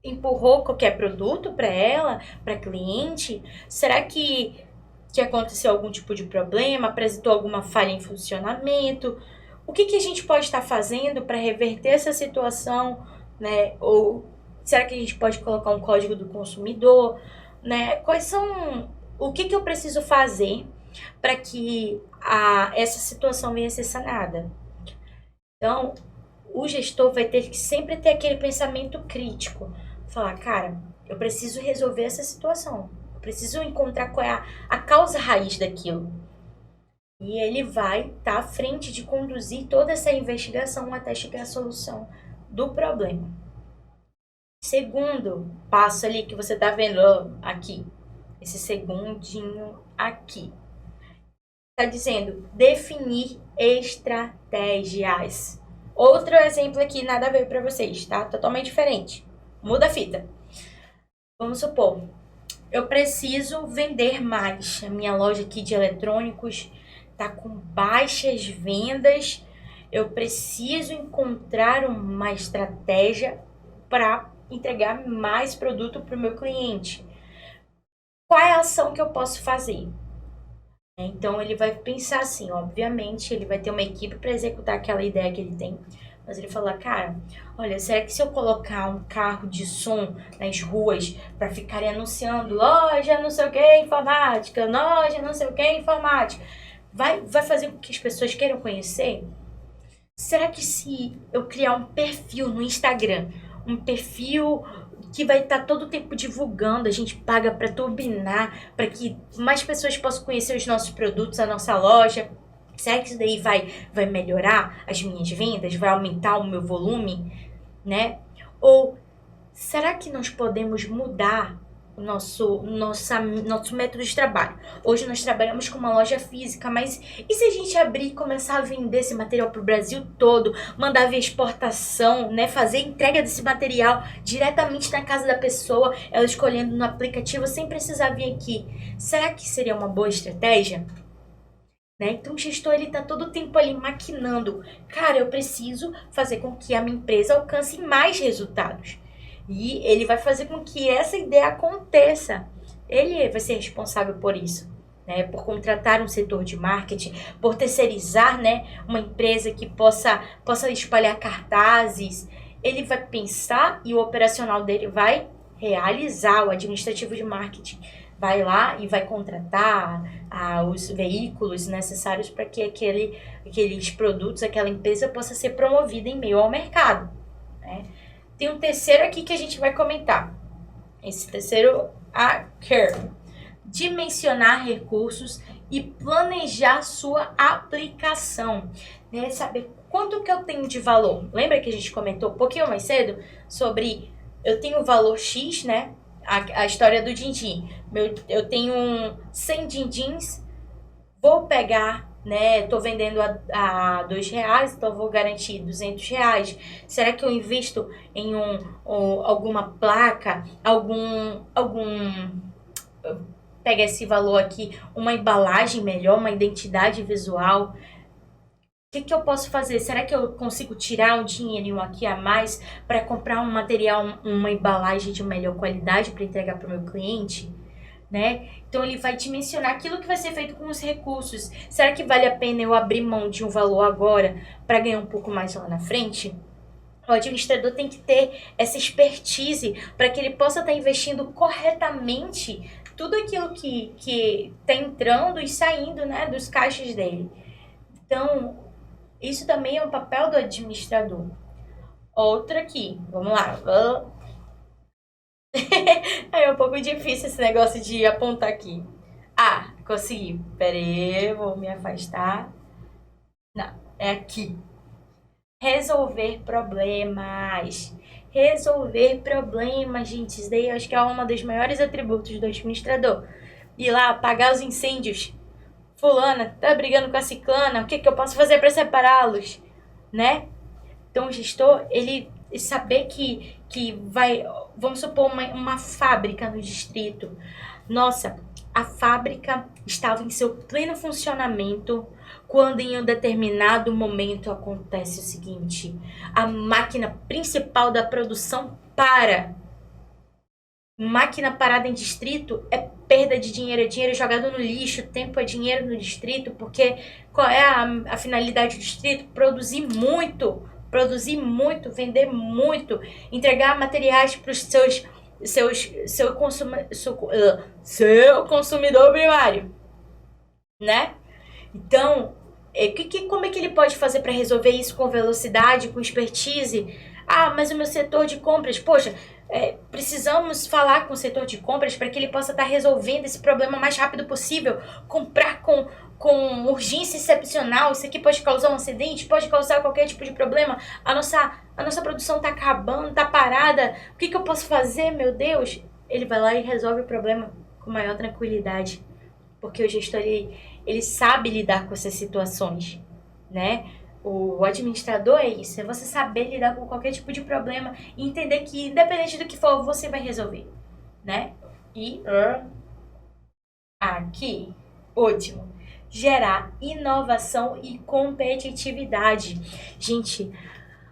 empurrou qualquer produto para ela, para cliente? Será que aconteceu algum tipo de problema? Apresentou alguma falha em funcionamento? O que a gente pode estar fazendo para reverter essa situação, né? Ou será que a gente pode colocar um código do consumidor, né? Quais são... O que eu preciso fazer para que essa situação venha a ser sanada? Então, o gestor vai ter que sempre ter aquele pensamento crítico. Falar, cara, eu preciso resolver essa situação. Eu preciso encontrar qual é a causa raiz daquilo. E ele vai estar à frente de conduzir toda essa investigação até chegar à solução do problema. Segundo passo ali que você está vendo aqui, esse segundinho aqui, está dizendo definir estratégias. Outro exemplo aqui, nada a ver para vocês, tá? Totalmente diferente. Muda a fita. Vamos supor, eu preciso vender mais. A minha loja aqui de eletrônicos tá com baixas vendas. Eu preciso encontrar uma estratégia para entregar mais produto para o meu cliente. Qual é a ação que eu posso fazer? Então, ele vai pensar assim, obviamente, ele vai ter uma equipe para executar aquela ideia que ele tem. Mas ele fala, cara, olha, será que se eu colocar um carro de som nas ruas para ficarem anunciando loja não sei o que informática, loja não sei o que informática, vai fazer com que as pessoas queiram conhecer? Será que se eu criar um perfil no Instagram, um perfil que vai estar todo o tempo divulgando, a gente paga para turbinar, para que mais pessoas possam conhecer os nossos produtos, a nossa loja, será que isso daí vai melhorar as minhas vendas, vai aumentar o meu volume, né? Ou será que nós podemos mudar nosso método de trabalho. Hoje nós trabalhamos com uma loja física, mas e se a gente abrir e começar a vender esse material para o Brasil todo, mandar via exportação, né, fazer entrega desse material diretamente na casa da pessoa, ela escolhendo no aplicativo sem precisar vir aqui? Será que seria uma boa estratégia? Né? Então o gestor ele tá todo o tempo ali maquinando. Cara, eu preciso fazer com que a minha empresa alcance mais resultados. E ele vai fazer com que essa ideia aconteça. Ele vai ser responsável por isso, né? Por contratar um setor de marketing, por terceirizar, né, uma empresa que possa espalhar cartazes. Ele vai pensar e o operacional dele vai realizar, o administrativo de marketing vai lá e vai contratar os veículos necessários para que aqueles produtos, aquela empresa possa ser promovida em meio ao mercado, né? Tem um terceiro aqui que a gente vai comentar. Esse terceiro, a CARE. Dimensionar recursos e planejar sua aplicação, né? Saber quanto que eu tenho de valor. Lembra que a gente comentou um pouquinho mais cedo sobre eu tenho o valor X, né? A história do din-din. Eu tenho 100 din-dins, vou pegar, né? Tô vendendo a R$2, então vou garantir R$200. Será que eu invisto em alguma placa, pega esse valor aqui, uma embalagem melhor, uma identidade visual? O que eu posso fazer? Será que eu consigo tirar um dinheirinho aqui a mais para comprar um material, uma embalagem de melhor qualidade para entregar para o meu cliente? Né? Então ele vai dimensionar aquilo que vai ser feito com os recursos. Será que vale a pena eu abrir mão de um valor agora para ganhar um pouco mais lá na frente? O administrador tem que ter essa expertise para que ele possa estar investindo corretamente tudo aquilo que está entrando e saindo, né, dos caixas dele. Então, isso também é um papel do administrador. Outra aqui, vamos lá. É um pouco difícil esse negócio de apontar aqui. Ah, consegui. Pera aí, vou me afastar. Não, é aqui. Resolver problemas. Resolver problemas, gente. Isso daí eu acho que é um dos maiores atributos do administrador. Ir lá, apagar os incêndios. Fulana tá brigando com a ciclana. O que eu posso fazer para separá-los? Né? Então o gestor, ele saber que vai, vamos supor, uma fábrica no distrito. Nossa, a fábrica estava em seu pleno funcionamento quando em um determinado momento acontece o seguinte: a máquina principal da produção para. Máquina parada em distrito é perda de dinheiro, é dinheiro jogado no lixo, tempo é dinheiro no distrito, porque qual é a finalidade do distrito? Produzir muito, vender muito, entregar materiais para os seu consumidor primário, né? Então, como é que ele pode fazer para resolver isso com velocidade, com expertise? Ah, mas o meu setor de compras, poxa, precisamos falar com o setor de compras para que ele possa estar resolvendo esse problema o mais rápido possível. Comprar com urgência excepcional, isso aqui pode causar um acidente, pode causar qualquer tipo de problema. A nossa produção está acabando, está parada. O que eu posso fazer, meu Deus? Ele vai lá e resolve o problema com maior tranquilidade, porque o gestor ele sabe lidar com essas situações, né? O administrador é isso, é você saber lidar com qualquer tipo de problema e entender que, independente do que for, você vai resolver, né? E aqui, último, gerar inovação e competitividade. Gente,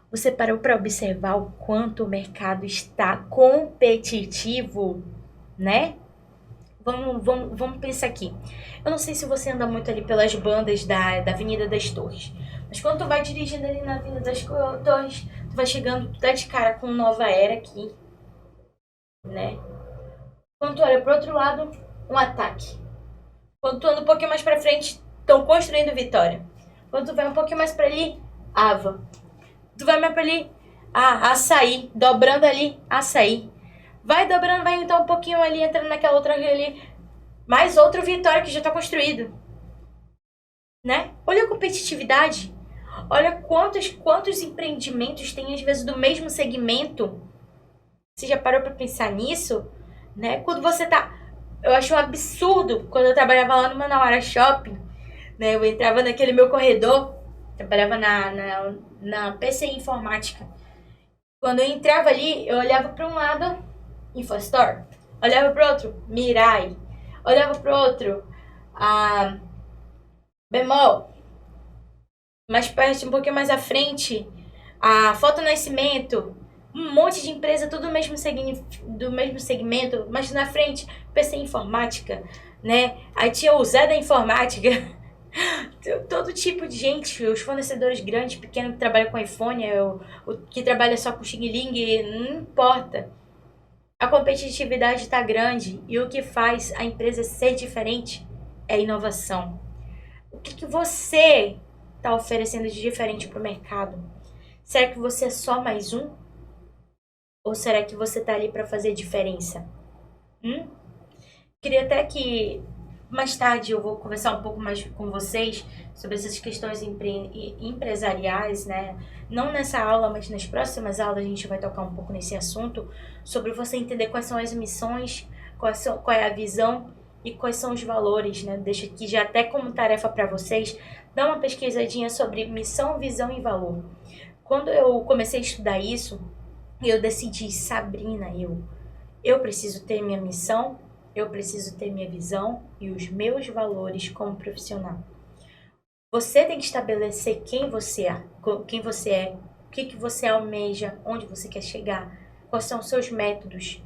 você parou para observar o quanto o mercado está competitivo, né? Vamos pensar aqui. Eu não sei se você anda muito ali pelas bandas da Avenida das Torres, mas quando tu vai dirigindo ali na Avenida das Torres, tu vai chegando, tu tá de cara com Nova Era aqui, né? Quando tu olha pro outro lado, um Ataque. Quando tu anda um pouquinho mais pra frente, estão construindo Vitória. Quando tu vai um pouquinho mais pra ali, Ava. Tu vai mais pra ali, Açaí. Dobrando ali, Açaí. Vai dobrando, vai então um pouquinho ali, entrando naquela outra ali. Mais outro Vitória que já tá construído. Né? Olha a competitividade. Olha quantos empreendimentos tem, às vezes, do mesmo segmento. Você já parou para pensar nisso? né? Quando você tá... Eu acho um absurdo, quando eu trabalhava lá no Manauara Shopping, né? Eu entrava naquele meu corredor, trabalhava na PC Informática. Quando eu entrava ali, eu olhava para um lado, InfoStore. Olhava para o outro, Mirai. Olhava para o outro, Bemol. Mais perto, um pouquinho mais à frente, a Foto Nascimento. Um monte de empresa, tudo do mesmo segmento, mas na frente, PC Informática, né? Aí tinha o Zé da Informática. Todo tipo de gente, os fornecedores grandes, pequenos que trabalham com iPhone, o que trabalha só com Xing Ling, não importa. A competitividade está grande e o que faz a empresa ser diferente é a inovação. O que você está oferecendo de diferente para o mercado? Será que você é só mais um? Ou será que você está ali para fazer diferença? Queria até que mais tarde eu vou conversar um pouco mais com vocês sobre essas questões empresariais, né? Não nessa aula, mas nas próximas aulas a gente vai tocar um pouco nesse assunto, sobre você entender quais são as missões, qual é a visão e quais são os valores, né? Deixa aqui já até como tarefa para vocês, dar uma pesquisadinha sobre missão, visão e valor. Quando eu comecei a estudar isso, eu decidi, Sabrina, eu preciso ter minha missão, eu preciso ter minha visão e os meus valores como profissional. Você tem que estabelecer quem você é, o que você almeja, onde você quer chegar, quais são os seus métodos.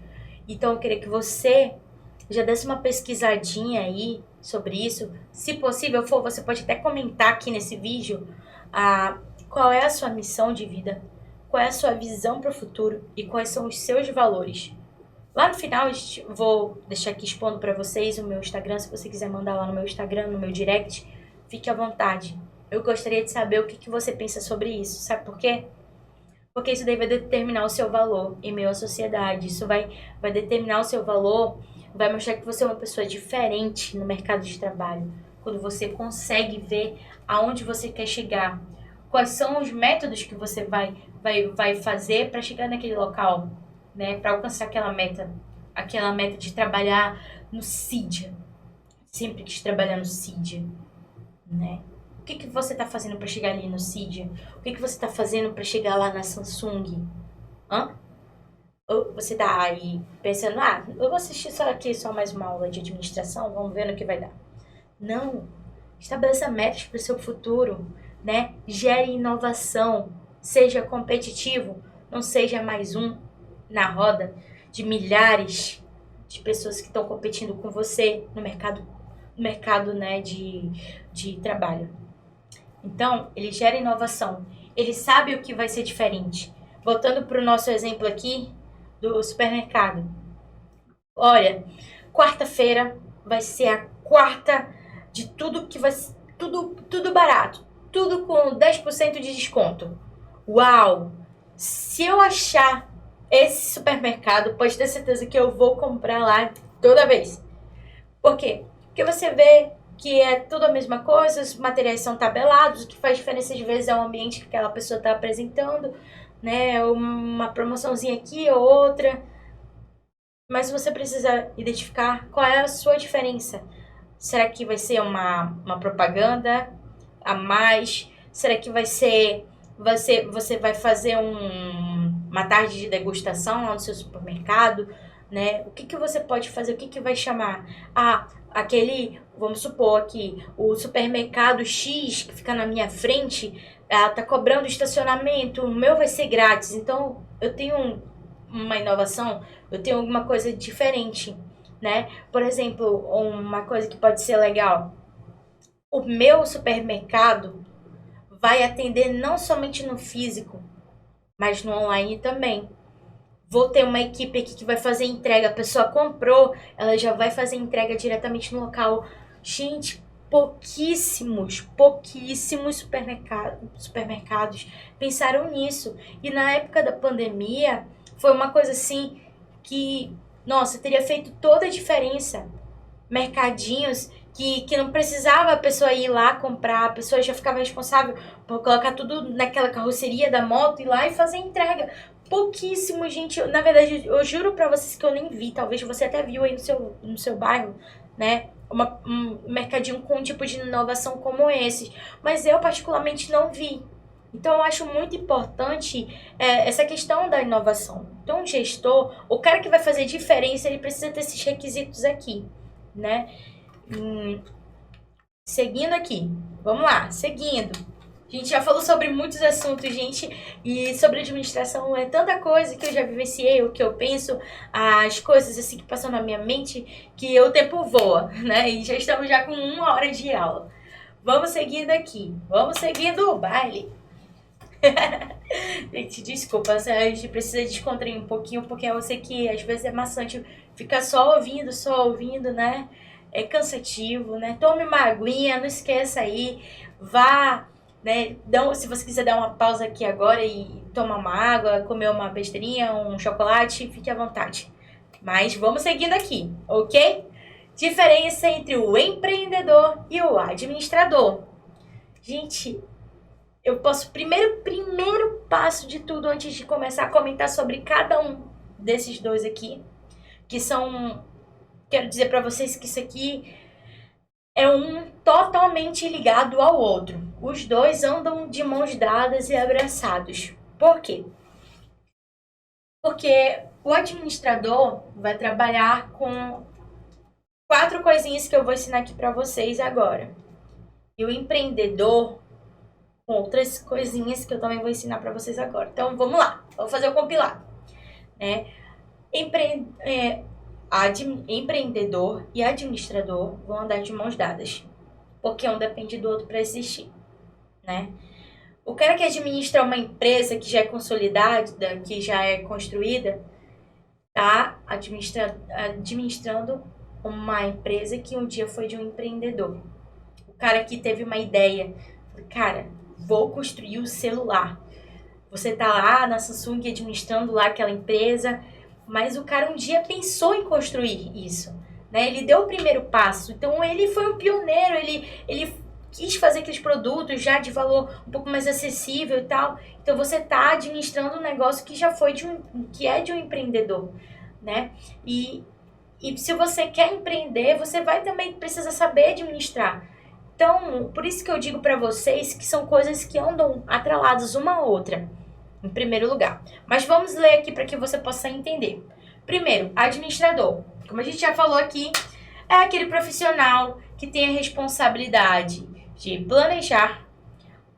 Então eu queria que você já desse uma pesquisadinha aí sobre isso. Se possível for, você pode até comentar aqui nesse vídeo qual é a sua missão de vida, qual é a sua visão para o futuro e quais são os seus valores. Lá no final, vou deixar aqui expondo para vocês o meu Instagram. Se você quiser mandar lá no meu Instagram, no meu direct, fique à vontade. Eu gostaria de saber o que você pensa sobre isso. Sabe por quê? Porque isso daí vai determinar o seu valor em meio à sociedade. Isso vai determinar o seu valor, vai mostrar que você é uma pessoa diferente no mercado de trabalho. Quando você consegue ver aonde você quer chegar. Quais são os métodos que você vai fazer para chegar naquele local, né, para alcançar aquela meta de trabalhar no CID. Sempre quis trabalhar no CID, né? O que você está fazendo para chegar ali no CID? O que você está fazendo para chegar lá na Samsung? Ou você está aí pensando, eu vou assistir só mais uma aula de administração, vamos ver no que vai dar. Não. Estabeleça metas para o seu futuro, né? Gere inovação, seja competitivo, não seja mais um na roda de milhares de pessoas que estão competindo com você no mercado, né, de trabalho. Então, ele gera inovação. Ele sabe o que vai ser diferente. Voltando para o nosso exemplo aqui do supermercado. Olha, quarta-feira vai ser a quarta de tudo que vai... Tudo barato. Tudo com 10% de desconto. Uau! Se eu achar esse supermercado, pode ter certeza que eu vou comprar lá toda vez. Por quê? Porque você vê que é tudo a mesma coisa, os materiais são tabelados, o que faz diferença às vezes é o ambiente que aquela pessoa está apresentando, né? Uma promoçãozinha aqui ou outra. Mas você precisa identificar qual é a sua diferença. Será que vai ser uma propaganda a mais? Será que vai ser... Você vai fazer uma tarde de degustação lá no seu supermercado, né? O que você pode fazer? O que vai chamar? Vamos supor aqui, o supermercado X que fica na minha frente, tá cobrando estacionamento, o meu vai ser grátis. Então, eu tenho uma inovação, eu tenho alguma coisa diferente, né? Por exemplo, uma coisa que pode ser legal. O meu supermercado vai atender não somente no físico, mas no online também. Vou ter uma equipe aqui que vai fazer entrega. A pessoa comprou, ela já vai fazer entrega diretamente no local. Gente, pouquíssimos supermercados pensaram nisso. E na época da pandemia, foi uma coisa assim que, nossa, teria feito toda a diferença. Mercadinhos que não precisava a pessoa ir lá comprar, a pessoa já ficava responsável por colocar tudo naquela carroceria da moto, ir lá e fazer entrega. pouquíssimo, gente. Na verdade, eu juro pra vocês que eu nem vi. Talvez você até viu aí no seu bairro, né? Um mercadinho com um tipo de inovação como esse. Mas eu, particularmente, não vi. Então, eu acho muito importante essa questão da inovação. Então, o gestor, o cara que vai fazer diferença, ele precisa ter esses requisitos aqui, né? Seguindo aqui. Vamos lá, seguindo. A gente já falou sobre muitos assuntos, gente, e sobre administração é tanta coisa que eu já vivenciei, o que eu penso, as coisas assim que passam na minha mente, que o tempo voa, né? E já estamos já com 1 hora de aula. Vamos seguindo aqui, vamos seguindo o baile. Gente, desculpa, a gente precisa descontrair um pouquinho, porque eu sei que às vezes é maçante ficar só ouvindo, né? É cansativo, né? Tome uma aguinha, não esqueça aí, vá, né? Se você quiser dar uma pausa aqui agora e tomar uma água, comer uma besteirinha, um chocolate, fique à vontade. Mas vamos seguindo aqui, ok? Diferença entre o empreendedor e o administrador. Gente, eu posso, primeiro passo de tudo, antes de começar a comentar sobre cada um desses dois aqui, que são, quero dizer para vocês que isso aqui é um totalmente ligado ao outro. Os dois andam de mãos dadas e abraçados. Por quê? Porque o administrador vai trabalhar com 4 coisinhas que eu vou ensinar aqui para vocês agora. E o empreendedor com outras coisinhas que eu também vou ensinar para vocês agora. Então, vamos lá. Vou fazer o compilado. Né? Empreendedor e administrador vão andar de mãos dadas. Porque um depende do outro para existir. Né? O cara que administra uma empresa que já é consolidada, que já é construída, tá administrando uma empresa que um dia foi de um empreendedor. O cara que teve uma ideia. Cara, vou construir o celular. Você tá lá na Samsung administrando lá aquela empresa, mas o cara um dia pensou em construir isso, né? Ele deu o primeiro passo. Então ele foi um pioneiro, ele quis fazer aqueles produtos já de valor um pouco mais acessível e tal. Então você tá administrando um negócio que já foi que é de um empreendedor, né? E se você quer empreender, você vai também precisar saber administrar. Então, por isso que eu digo para vocês que são coisas que andam atreladas uma à outra, em primeiro lugar. Mas vamos ler aqui para que você possa entender. Primeiro, administrador. Como a gente já falou aqui, é aquele profissional que tem a responsabilidade de planejar,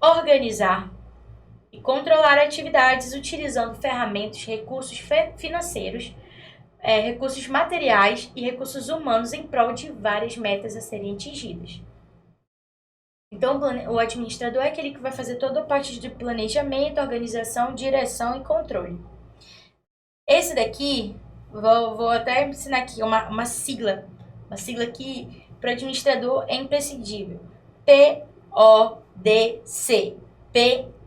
organizar e controlar atividades utilizando ferramentas, recursos financeiros, recursos materiais e recursos humanos em prol de várias metas a serem atingidas. Então, o administrador é aquele que vai fazer toda a parte de planejamento, organização, direção e controle. Esse daqui, vou até ensinar aqui uma sigla. Uma sigla que para o administrador é imprescindível. PODC.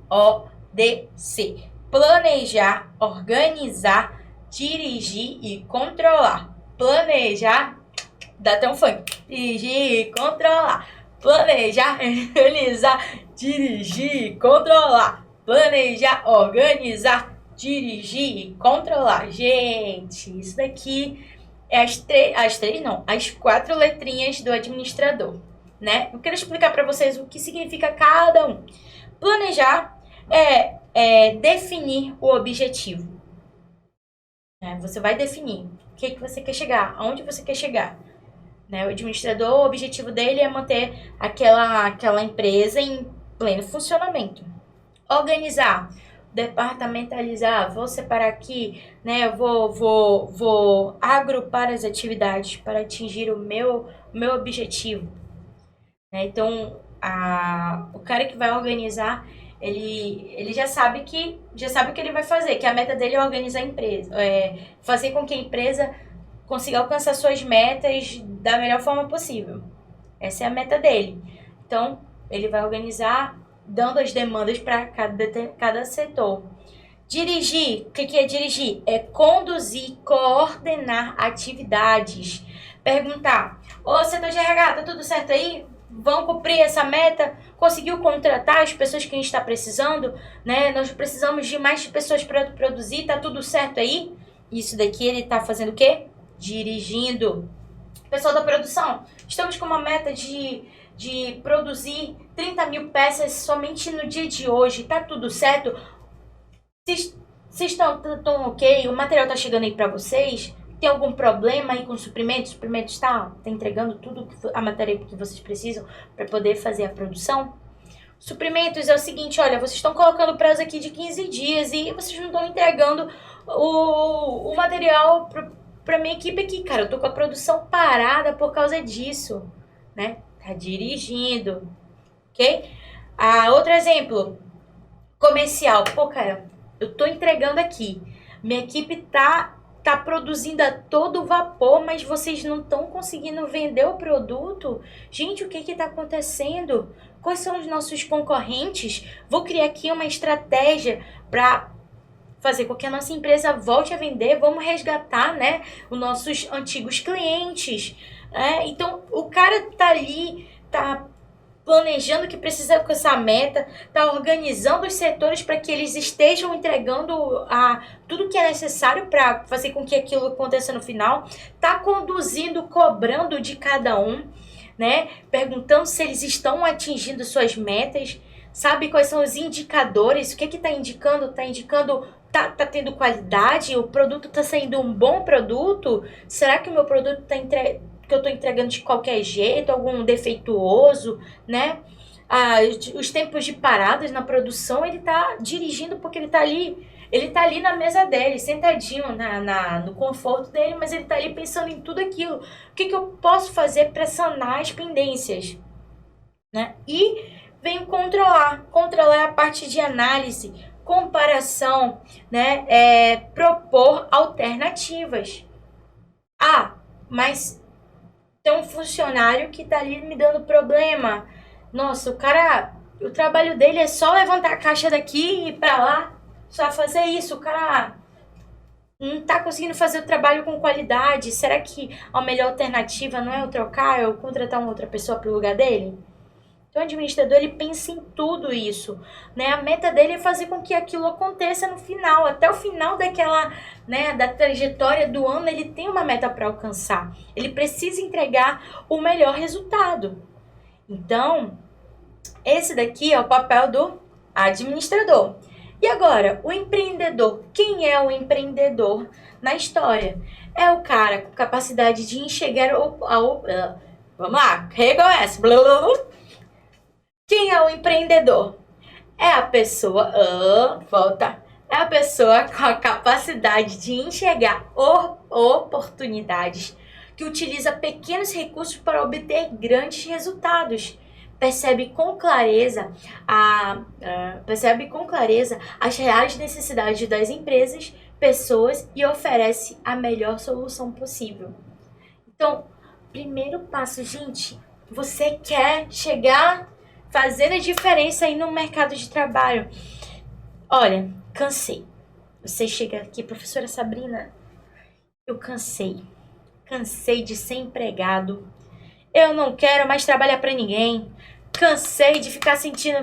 PODC. Planejar, organizar, dirigir e controlar. Planejar, dá até um funk. Dirigir e controlar. Planejar, organizar, dirigir e controlar. Planejar, organizar, dirigir e controlar. Gente, isso daqui é as 4 letrinhas do administrador, né? Eu quero explicar para vocês o que significa cada um. Planejar é definir o objetivo. Você vai definir o que você quer chegar, aonde você quer chegar. Né? O administrador, o objetivo dele é manter aquela empresa em pleno funcionamento. Organizar, departamentalizar, vou separar aqui, né? Vou agrupar as atividades para atingir o meu objetivo. Né? Então, o cara que vai organizar, ele já sabe o que ele vai fazer, que a meta dele é organizar a empresa, fazer com que a empresa consiga alcançar suas metas da melhor forma possível. Essa é a meta dele. Então, ele vai organizar, dando as demandas para cada setor. Dirigir, o que é dirigir? É conduzir, coordenar atividades. Perguntar, ô setor de RH, tá tudo certo aí? vão cumprir essa meta? Conseguiu contratar as pessoas que a gente está precisando? Né? Nós precisamos de mais pessoas para produzir, tá tudo certo aí? Isso daqui ele tá fazendo o quê? Dirigindo. Pessoal da produção, estamos com uma meta de produzir 30 mil peças somente no dia de hoje, tá tudo certo? Vocês estão ok? O material tá chegando aí para vocês? Tem algum problema aí com o suprimento? O suprimento está entregando tudo a matéria que vocês precisam para poder fazer a produção? Suprimentos é o seguinte, olha, vocês estão colocando prazo aqui de 15 dias e vocês não estão entregando o material para minha equipe aqui, cara. Eu tô com a produção parada por causa disso, né? Tá dirigindo, ok? Outro exemplo, comercial. Pô, cara, eu tô entregando aqui. Minha equipe tá produzindo a todo vapor, mas vocês não estão conseguindo vender o produto? Gente, o que que tá acontecendo? Quais são os nossos concorrentes? Vou criar aqui uma estratégia para fazer com que a nossa empresa volte a vender. Vamos resgatar, né, os nossos antigos clientes. Então, o cara tá ali, tá planejando que precisa alcançar a meta, tá organizando os setores para que eles estejam entregando tudo que é necessário para fazer com que aquilo aconteça no final, tá conduzindo, cobrando de cada um, né? Perguntando se eles estão atingindo suas metas, sabe quais são os indicadores, o que tá indicando? Tá indicando, tá tendo qualidade, o produto tá saindo um bom produto? Será que o meu produto que eu tô entregando de qualquer jeito, algum defeituoso, né? Os tempos de paradas na produção, ele tá dirigindo porque ele tá ali na mesa dele, sentadinho no conforto dele, mas ele tá ali pensando em tudo aquilo. O que eu posso fazer para sanar as pendências, né? E venho controlar a parte de análise, comparação, né? Propor alternativas. Mas tem um funcionário que tá ali me dando problema. Nossa, o trabalho dele é só levantar a caixa daqui e ir pra lá, só fazer isso. O cara não tá conseguindo fazer o trabalho com qualidade. Será que a melhor alternativa não é eu trocar, eu contratar uma outra pessoa pro lugar dele? Então, o administrador, ele pensa em tudo isso, né? A meta dele é fazer com que aquilo aconteça no final, até o final daquela, né, da trajetória do ano, ele tem uma meta para alcançar. Ele precisa entregar o melhor resultado. Então, esse daqui é o papel do administrador. E agora, o empreendedor. Quem é o empreendedor na história? É o cara com capacidade de enxergar vamos lá, recomeça. Quem é o empreendedor? É a pessoa, é a pessoa com a capacidade de enxergar oportunidades, que utiliza pequenos recursos para obter grandes resultados. Percebe com clareza as reais necessidades das empresas, pessoas e oferece a melhor solução possível. Então, primeiro passo, gente, você quer chegar fazendo a diferença aí no mercado de trabalho. Olha, cansei. Você chega aqui, professora Sabrina, eu cansei. Cansei de ser empregado. Eu não quero mais trabalhar pra ninguém. Cansei de ficar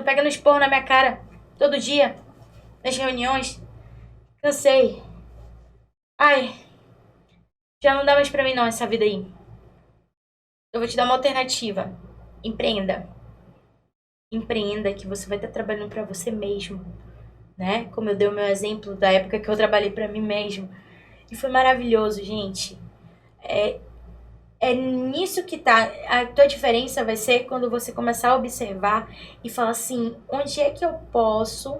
pegando esporro na minha cara todo dia, nas reuniões. Cansei. Ai, já não dá mais pra mim não essa vida aí. Eu vou te dar uma alternativa. Empreenda. Empreenda, que você vai estar trabalhando para você mesmo, né? Como eu dei o meu exemplo da época que eu trabalhei para mim mesmo. E foi maravilhoso, gente. É nisso que tá. A tua diferença vai ser quando você começar a observar e falar assim, onde é que eu posso,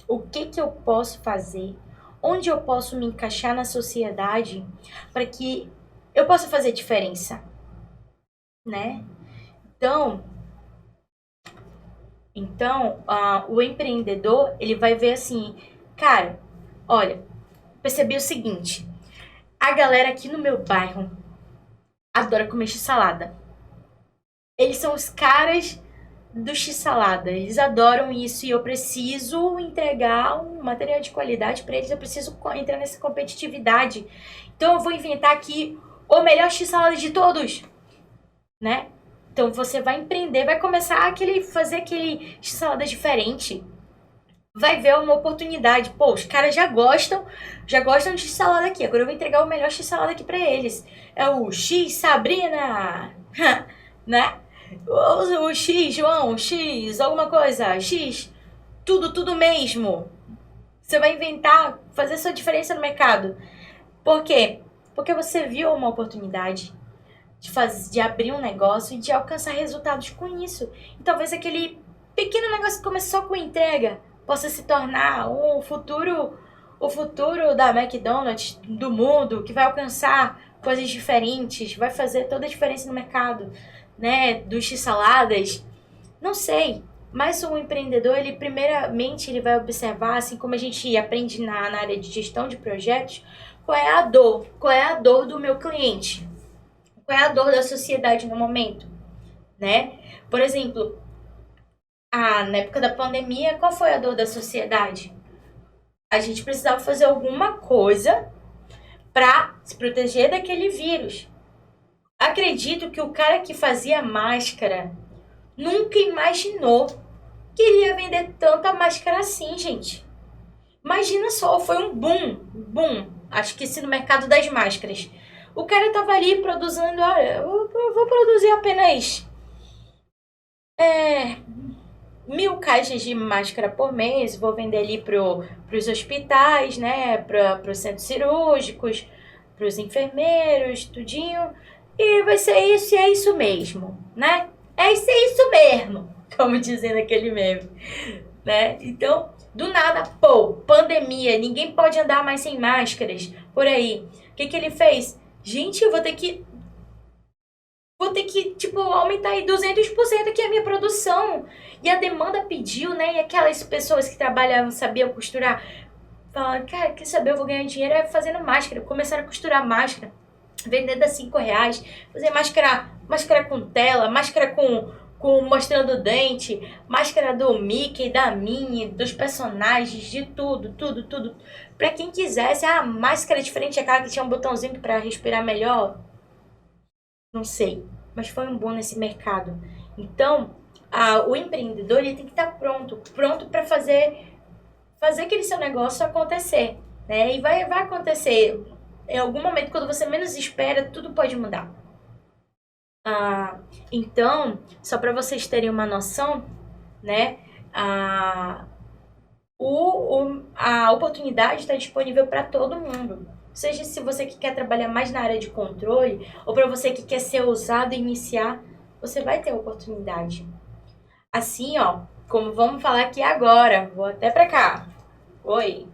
o que eu posso fazer, onde eu posso me encaixar na sociedade para que eu possa fazer diferença, né? Então, o empreendedor, ele vai ver assim, cara, olha, percebi o seguinte, a galera aqui no meu bairro adora comer x-salada. Eles são os caras do x-salada, eles adoram isso e eu preciso entregar um material de qualidade para eles, eu preciso entrar nessa competitividade. Então eu vou inventar aqui o melhor x-salada de todos, né? Então você vai empreender, vai começar fazer aquele salada diferente. Vai ver uma oportunidade. Pô, os caras já gostam de salada aqui. Agora eu vou entregar o melhor x-salada aqui pra eles. É o X Sabrina, né? O X João, X alguma coisa, X, tudo mesmo. Você vai inventar, fazer sua diferença no mercado. Por quê? Porque você viu uma oportunidade de abrir um negócio e de alcançar resultados com isso. E talvez aquele pequeno negócio que começou com entrega possa se tornar o futuro da McDonald's, do mundo, que vai alcançar coisas diferentes, vai fazer toda a diferença no mercado, né? Dos x-saladas. Não sei. Mas o empreendedor, ele primeiramente ele vai observar, assim como a gente aprende na área de gestão de projetos, qual é a dor do meu cliente, qual é a dor da sociedade no momento, né? Por exemplo, na época da pandemia, qual foi a dor da sociedade? A gente precisava fazer alguma coisa para se proteger daquele vírus. Acredito que o cara que fazia máscara nunca imaginou que ele ia vender tanta máscara assim, gente. Imagina só, foi um boom. Acho que esse no mercado das máscaras. O cara tava ali produzindo, olha, eu vou produzir apenas 1.000 caixas de máscara por mês, vou vender ali pros hospitais, né, pros centros cirúrgicos, pros enfermeiros, tudinho. E vai ser isso e é isso mesmo, né? É isso mesmo, como dizendo aquele meme, né? Então, do nada, pandemia, ninguém pode andar mais sem máscaras por aí. O que ele fez? Gente, eu vou ter que, tipo, aumentar aí 200% aqui a minha produção. E a demanda pediu, né? E aquelas pessoas que trabalham, sabiam costurar, falaram, cara, quer saber, eu vou ganhar dinheiro fazendo máscara. Começaram a costurar máscara, vendendo a R$5, fazer máscara com tela, máscara com mostrando o dente, máscara do Mickey, da Minnie, dos personagens, de tudo. Pra quem quisesse, máscara diferente, aquela que tinha um botãozinho pra respirar melhor. Não sei, mas foi um boom nesse mercado. Então, o empreendedor ele tem que estar pronto para fazer aquele seu negócio acontecer, né? E vai acontecer em algum momento, quando você menos espera, tudo pode mudar. Então, só para vocês terem uma noção, né? A oportunidade está disponível para todo mundo. Seja se você que quer trabalhar mais na área de controle, ou para você que quer ser ousado e iniciar, você vai ter oportunidade. Assim, ó, como vamos falar aqui agora, vou até para cá. Oi.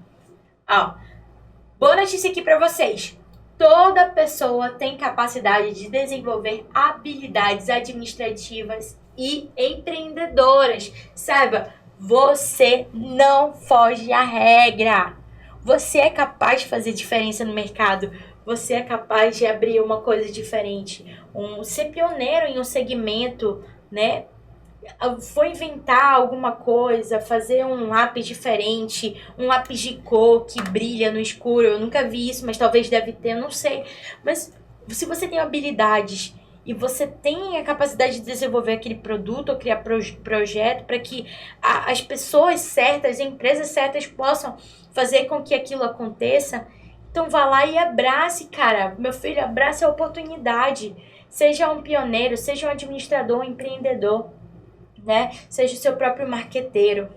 Boa notícia aqui para vocês. Toda pessoa tem capacidade de desenvolver habilidades administrativas e empreendedoras. Saiba, você não foge à regra. Você é capaz de fazer diferença no mercado. Você é capaz de abrir uma coisa diferente. Ser pioneiro em um segmento, né? For inventar alguma coisa, fazer um lápis diferente, um lápis de cor que brilha no escuro. Eu nunca vi isso, mas talvez deve ter, eu não sei. Mas se você tem habilidades e você tem a capacidade de desenvolver aquele produto ou criar projeto para que as pessoas certas, as empresas certas possam fazer com que aquilo aconteça, então vá lá e abrace, cara. Meu filho, abrace a oportunidade. Seja um pioneiro, seja um administrador, um empreendedor, né? Seja o seu próprio marqueteiro.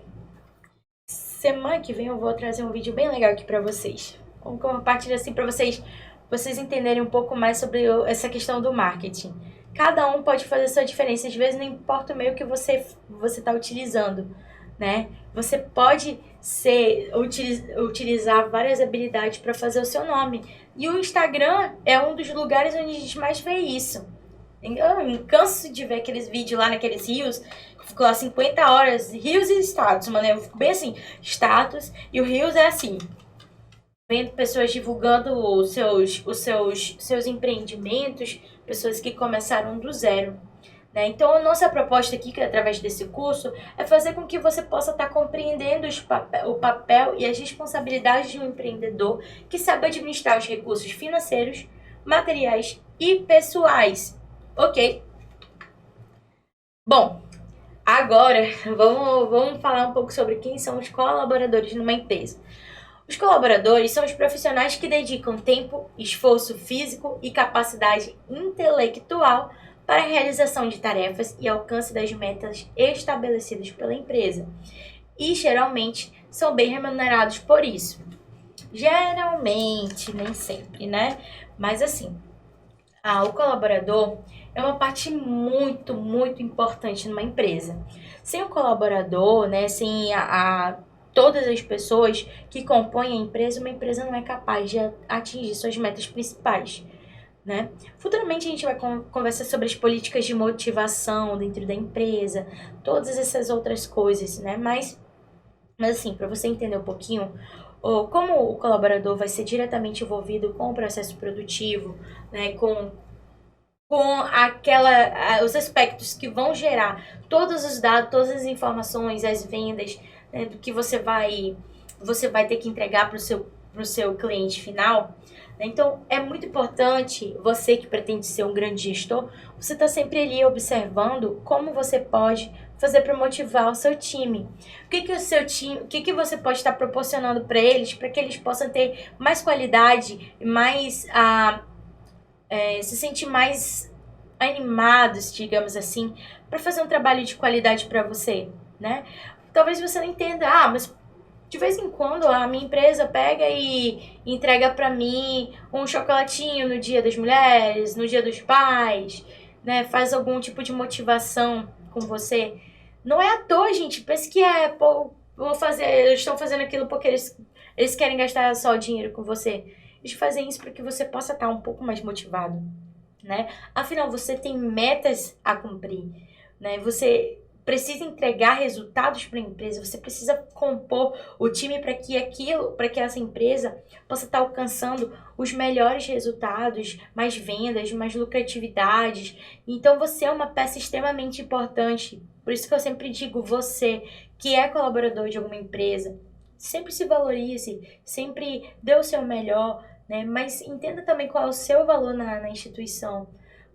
Semana que vem eu vou trazer um vídeo bem legal aqui para vocês. Vou compartilhar assim para vocês entenderem um pouco mais sobre essa questão do marketing. Cada um pode fazer a sua diferença. Às vezes não importa o meio que você está utilizando, né? Você pode utilizar várias habilidades para fazer o seu nome. E o Instagram é um dos lugares onde a gente mais vê isso. Eu me canso de ver aqueles vídeos lá naqueles rios, que ficou lá 50 horas, rios e status, mano. Eu fico bem assim, status, e o rios é assim, vendo pessoas divulgando os seus empreendimentos, pessoas que começaram do zero, né? Então, a nossa proposta aqui, que é através desse curso, é fazer com que você possa estar compreendendo o papel e as responsabilidades de um empreendedor que sabe administrar os recursos financeiros, materiais e pessoais. Ok? agora, vamos falar um pouco sobre quem são os colaboradores numa empresa. Os colaboradores são os profissionais que dedicam tempo, esforço físico e capacidade intelectual para a realização de tarefas e alcance das metas estabelecidas pela empresa. E geralmente são bem remunerados por isso. Geralmente, nem sempre, né? Mas assim, o colaborador é uma parte muito, muito importante numa empresa. Sem o colaborador, né, sem todas as pessoas que compõem a empresa, uma empresa não é capaz de atingir suas metas principais, né? Futuramente a gente vai conversar sobre as políticas de motivação dentro da empresa, todas essas outras coisas, né? Mas assim, para você entender um pouquinho, como o colaborador vai ser diretamente envolvido com o processo produtivo, né, com os aspectos que vão gerar todos os dados, todas as informações, as vendas, né, do que você vai ter que entregar para o seu cliente final. Então, é muito importante, você que pretende ser um grande gestor, você está sempre ali observando como você pode fazer para motivar o seu time. O que você pode estar proporcionando para eles, para que eles possam ter mais qualidade, mais se sentir mais animados, digamos assim, para fazer um trabalho de qualidade para você, né? Talvez você não entenda, mas de vez em quando a minha empresa pega e entrega para mim um chocolatinho no Dia das Mulheres, no Dia dos Pais, né? Faz algum tipo de motivação com você. Não é à toa, gente. Pensa que eles estão fazendo aquilo porque eles querem gastar só o dinheiro com você. Eles fazem isso para que você possa estar um pouco mais motivado, né? Afinal, você tem metas a cumprir, né? Você precisa entregar resultados para a empresa, você precisa compor o time para que essa empresa possa estar alcançando os melhores resultados, mais vendas, mais lucratividades. Então você é uma peça extremamente importante. Por isso que eu sempre digo, você que é colaborador de alguma empresa, sempre se valorize, sempre dê o seu melhor, né? Mas entenda também qual é o seu valor na instituição.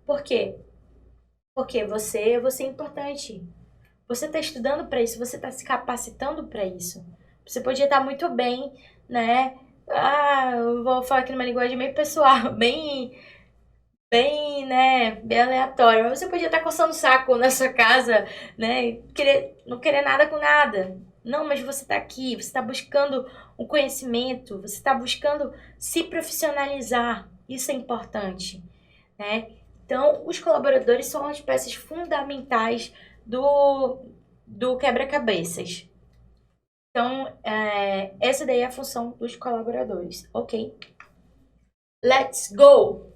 Por quê? Porque você é importante. Você está estudando para isso, você está se capacitando para isso. Você podia estar muito bem, né? Eu vou falar aqui numa linguagem meio pessoal, bem, né? Bem aleatória. Mas você podia estar coçando o saco na sua casa, né? Não querer nada com nada. Não, mas você está aqui, você está buscando um conhecimento, você está buscando se profissionalizar. Isso é importante, né? Então, os colaboradores são as peças fundamentais do quebra-cabeças. Então, essa daí é a função dos colaboradores, ok? Let's go!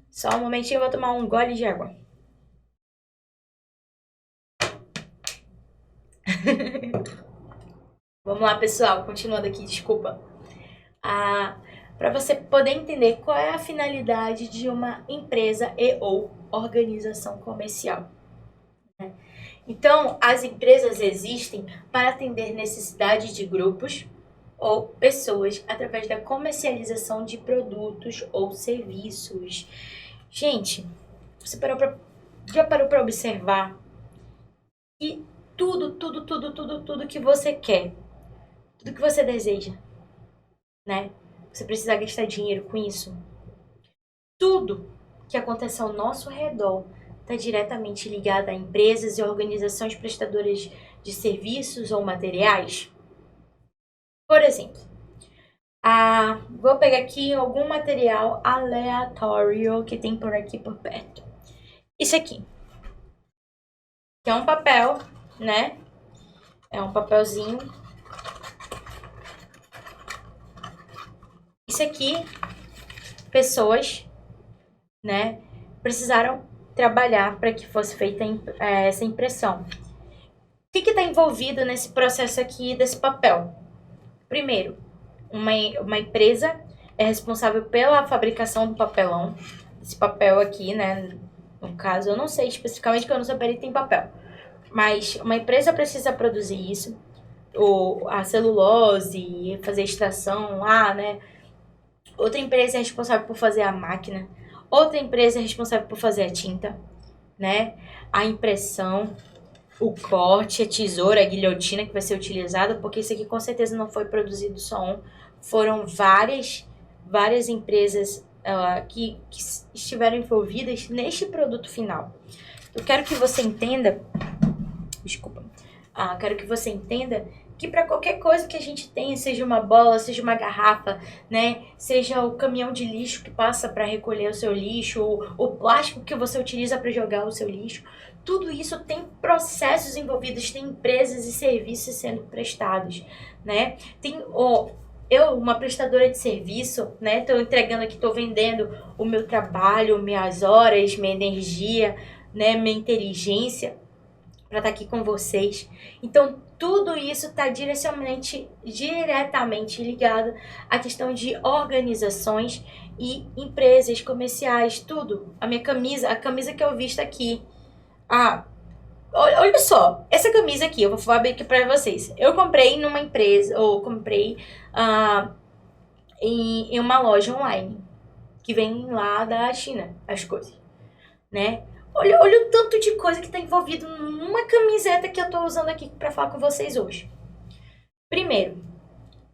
Só um momentinho, eu vou tomar um gole de água. Vamos lá, pessoal, continuando aqui, desculpa. Para você poder entender qual é a finalidade de uma empresa ou organização comercial. Então, as empresas existem para atender necessidades de grupos ou pessoas através da comercialização de produtos ou serviços. Gente, já parou para observar que tudo que você quer, tudo que você deseja, né? Você precisa gastar dinheiro com isso. Tudo que acontece ao nosso redor está diretamente ligado a empresas e organizações prestadoras de serviços ou materiais. Por exemplo, vou pegar aqui algum material aleatório que tem por aqui por perto. Isso aqui, que é um papel, né? É um papelzinho. Isso aqui, pessoas, né, precisaram trabalhar para que fosse feita essa impressão. O que está envolvido nesse processo aqui desse papel? Primeiro, uma empresa é responsável pela fabricação do papelão. Esse papel aqui, né, no caso, eu não sei especificamente, porque eu não sou perita em papel. Mas uma empresa precisa produzir isso, a celulose, fazer a extração lá, né? Outra empresa é responsável por fazer a máquina. Outra empresa é responsável por fazer a tinta. né? A impressão, o corte, a tesoura, a guilhotina que vai ser utilizada, porque isso aqui com certeza não foi produzido só um, foram várias empresas que estiveram envolvidas neste produto final. Eu quero que você entenda, quero que você entenda que para qualquer coisa que a gente tenha, seja uma bola, seja uma garrafa, né, seja o caminhão de lixo que passa para recolher o seu lixo, o plástico que você utiliza para jogar o seu lixo, tudo isso tem processos envolvidos, tem empresas e serviços sendo prestados, né? Eu, uma prestadora de serviço, né, estou entregando aqui, estou vendendo o meu trabalho, minhas horas, minha energia, né, minha inteligência para estar aqui com vocês. Então, tudo isso está diretamente ligado à questão de organizações e empresas comerciais, tudo. A camisa que eu visto aqui. Olha só, essa camisa aqui, eu vou abrir aqui para vocês. Eu comprei numa empresa, ou comprei em uma loja online, que vem lá da China, as coisas, né? Olha o tanto de coisa que está envolvido numa camiseta que eu estou usando aqui para falar com vocês hoje. Primeiro,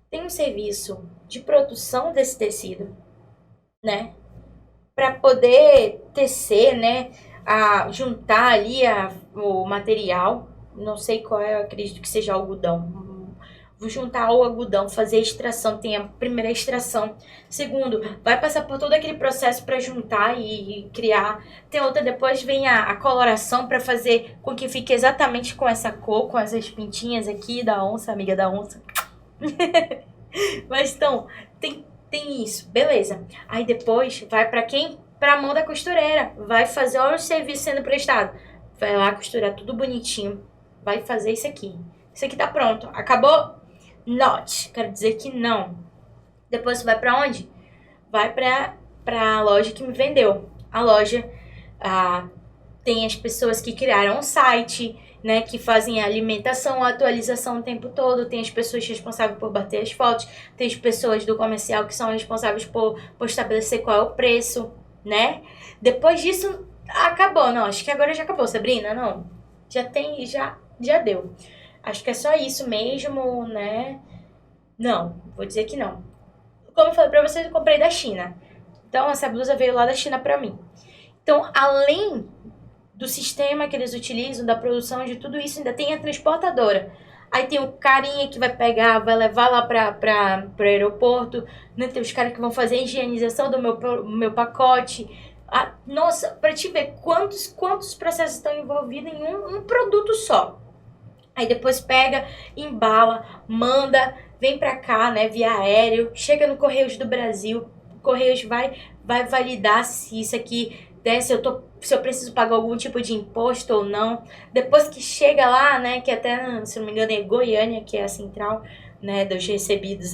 tem um serviço de produção desse tecido, né? Para poder tecer, né? Juntar ali o material. Não sei qual é, eu acredito que seja algodão. Vou juntar o algodão, fazer a extração, tem a primeira extração. Segundo, vai passar por todo aquele processo para juntar e criar. Tem outra, depois vem a coloração para fazer com que fique exatamente com essa cor, com essas pintinhas aqui da onça, amiga da onça. Mas então, tem isso, beleza. Aí depois vai para quem? Para a mão da costureira. Vai fazer, olha o serviço sendo prestado. Vai lá costurar tudo bonitinho. Vai fazer isso aqui. Isso aqui tá pronto. Acabou? Not. Quero dizer que não. Depois vai para onde? Vai para a loja que me vendeu. A loja tem as pessoas que criaram um site, né, que fazem a alimentação, a atualização o tempo todo. Tem as pessoas responsáveis por bater as fotos. Tem as pessoas do comercial que são responsáveis por estabelecer qual é o preço, né? Depois disso, acabou. Não, acho que agora já acabou, Sabrina. Não, já deu. Acho que é só isso mesmo, né? Não, vou dizer que não. Como eu falei pra vocês, eu comprei da China. Então, essa blusa veio lá da China pra mim. Então, além do sistema que eles utilizam, da produção de tudo isso, ainda tem a transportadora. Aí tem o carinha que vai pegar, vai levar lá para o aeroporto, né? Tem os caras que vão fazer a higienização do meu pacote. Nossa, para te ver quantos processos estão envolvidos em um produto só. Aí depois pega, embala, manda, vem pra cá, né, via aéreo, chega no Correios do Brasil, o Correios vai validar se isso aqui, né, se eu preciso pagar algum tipo de imposto ou não. Depois que chega lá, né, que até, se não me engano, é Goiânia, que é a central, né, dos recebidos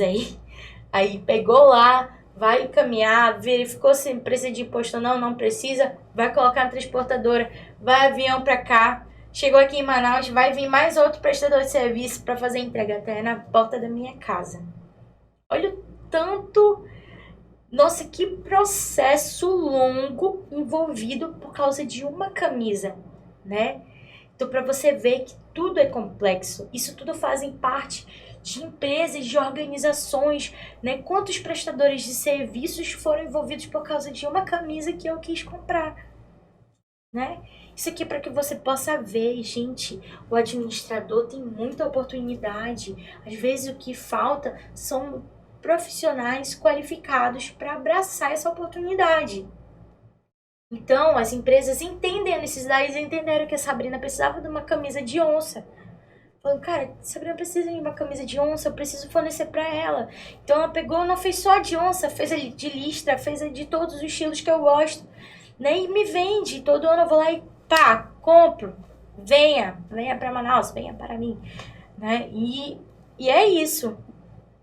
aí pegou lá, vai encaminhar, verificou se precisa de imposto ou não precisa, vai colocar na transportadora, vai avião pra cá. Chegou aqui em Manaus, vai vir mais outro prestador de serviço para fazer entrega até na porta da minha casa. Olha o tanto... Nossa, que processo longo envolvido por causa de uma camisa, né? Então, para você ver que tudo é complexo, isso tudo fazem parte de empresas, de organizações, né? Quantos prestadores de serviços foram envolvidos por causa de uma camisa que eu quis comprar, né? Isso aqui é para que você possa ver, gente, o administrador tem muita oportunidade. Às vezes o que falta são profissionais qualificados para abraçar essa oportunidade. Então, as empresas entendem a necessidade, eles entenderam que a Sabrina precisava de uma camisa de onça. Falando, cara, Sabrina precisa de uma camisa de onça, eu preciso fornecer para ela. Então ela pegou, não fez só de onça, fez a de listra, fez a de todos os estilos que eu gosto, né? E me vende, todo ano eu vou lá e pá, compro, venha para Manaus, venha para mim, né? E é isso.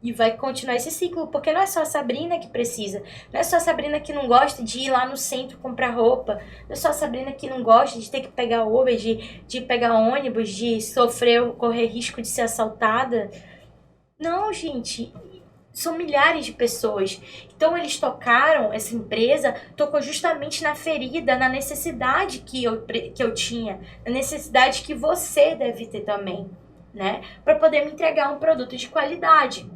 E vai continuar esse ciclo, porque não é só a Sabrina que precisa, não é só a Sabrina que não gosta de ir lá no centro comprar roupa, não é só a Sabrina que não gosta de ter que pegar Uber, de pegar ônibus, de correr risco de ser assaltada. Não, gente, são milhares de pessoas. Então eles tocaram, essa empresa tocou justamente na ferida, na necessidade que eu tinha, na necessidade que você deve ter também, né? Para poder me entregar um produto de qualidade.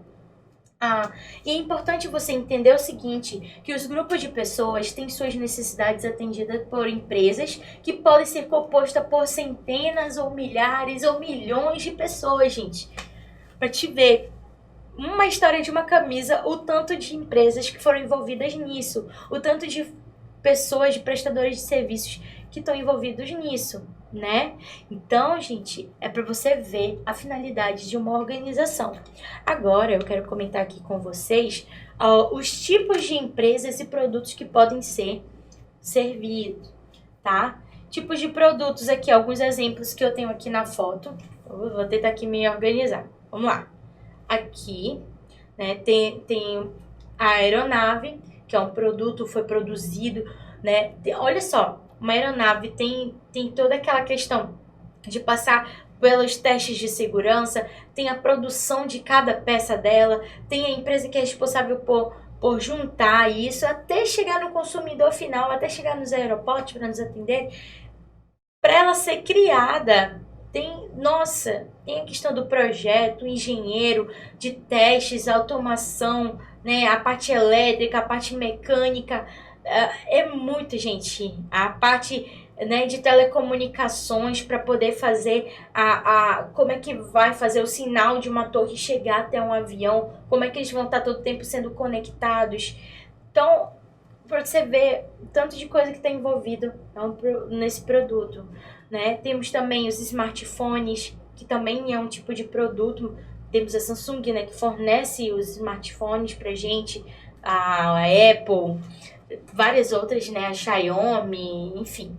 E é importante você entender o seguinte, que os grupos de pessoas têm suas necessidades atendidas por empresas que podem ser compostas por centenas ou milhares ou milhões de pessoas, gente. Para te ver uma história de uma camisa, o tanto de empresas que foram envolvidas nisso, o tanto de pessoas, de prestadores de serviços que estão envolvidos nisso, né? Então, gente, é para você ver a finalidade de uma organização. Agora, eu quero comentar aqui com vocês os tipos de empresas e produtos que podem ser servidos, tá? Tipos de produtos aqui, alguns exemplos que eu tenho aqui na foto. Eu vou tentar aqui me organizar. Vamos lá. Aqui, né, tem a aeronave, que é um produto, foi produzido, né? Olha só, uma aeronave tem toda aquela questão de passar pelos testes de segurança, tem a produção de cada peça dela, tem a empresa que é responsável por juntar isso até chegar no consumidor final, até chegar nos aeroportos para nos atender. Para ela ser criada, tem a questão do projeto, o engenheiro, de testes, automação, né, a parte elétrica, a parte mecânica, é muito, gente. A parte, né, de telecomunicações para poder fazer como é que vai fazer o sinal de uma torre chegar até um avião, como é que eles vão estar todo o tempo sendo conectados. Então, para você ver o tanto de coisa que está envolvido nesse produto, né? Temos também os smartphones, que também é um tipo de produto. Temos a Samsung, né, que fornece os smartphones para gente, a Apple, várias outras, né, a Xiaomi, enfim.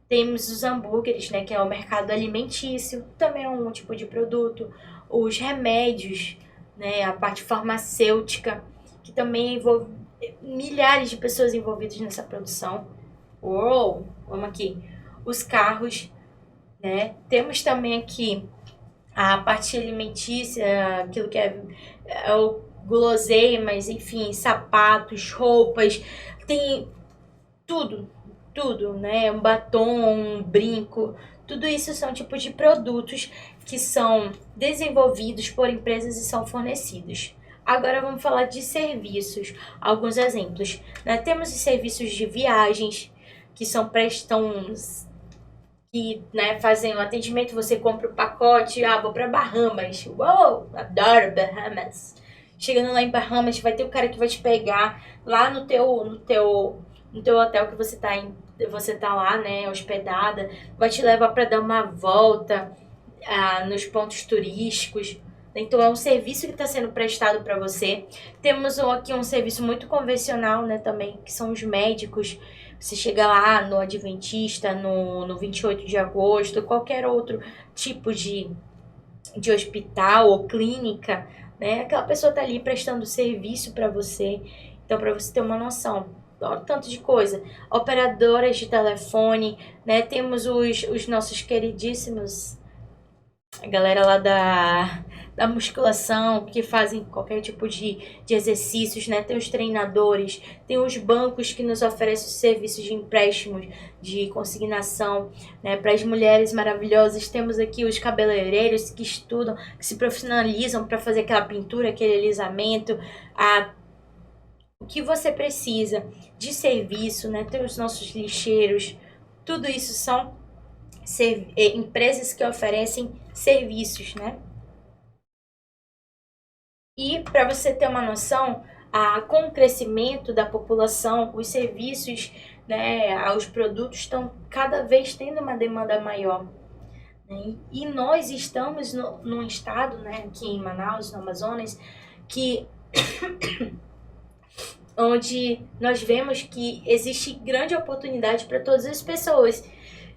Temos os hambúrgueres, né, que é o mercado alimentício, também é um tipo de produto. Os remédios, né, a parte farmacêutica, que também envolve milhares de pessoas envolvidas nessa produção. Uou, vamos aqui. Os carros, né? Temos também aqui a parte alimentícia, aquilo que é o guloseimas, enfim, sapatos, roupas, tem tudo, né? Um batom, um brinco, tudo isso são tipos de produtos que são desenvolvidos por empresas e são fornecidos. Agora vamos falar de serviços. Alguns exemplos, né? Temos os serviços de viagens, que que, né, fazem o atendimento, você compra o pacote, vou para Bahamas. Uou, adoro Bahamas. Chegando lá em Bahamas, vai ter o cara que vai te pegar lá no teu hotel que você tá lá, né, hospedada, vai te levar para dar uma volta nos pontos turísticos. Então é um serviço que está sendo prestado para você. Temos aqui um serviço muito convencional, né, também, que são os médicos. Você chega lá no Adventista, no 28 de agosto, qualquer outro tipo de hospital ou clínica, né? Aquela pessoa tá ali prestando serviço para você. Então, para você ter uma noção, olha o tanto de coisa. Operadoras de telefone, né? Temos os nossos queridíssimos, a galera lá da musculação, que fazem qualquer tipo de exercícios, né? Tem os treinadores, tem os bancos que nos oferecem os serviços de empréstimos, de consignação, né? Para as mulheres maravilhosas, temos aqui os cabeleireiros que estudam, que se profissionalizam para fazer aquela pintura, aquele alisamento, o que você precisa de serviço, né? Tem os nossos lixeiros, tudo isso são empresas que oferecem serviços, né? E para você ter uma noção, com o crescimento da população, os serviços, né, os produtos estão cada vez tendo uma demanda maior. Né? E nós estamos num estado, né, aqui em Manaus, no Amazonas, que onde nós vemos que existe grande oportunidade para todas as pessoas.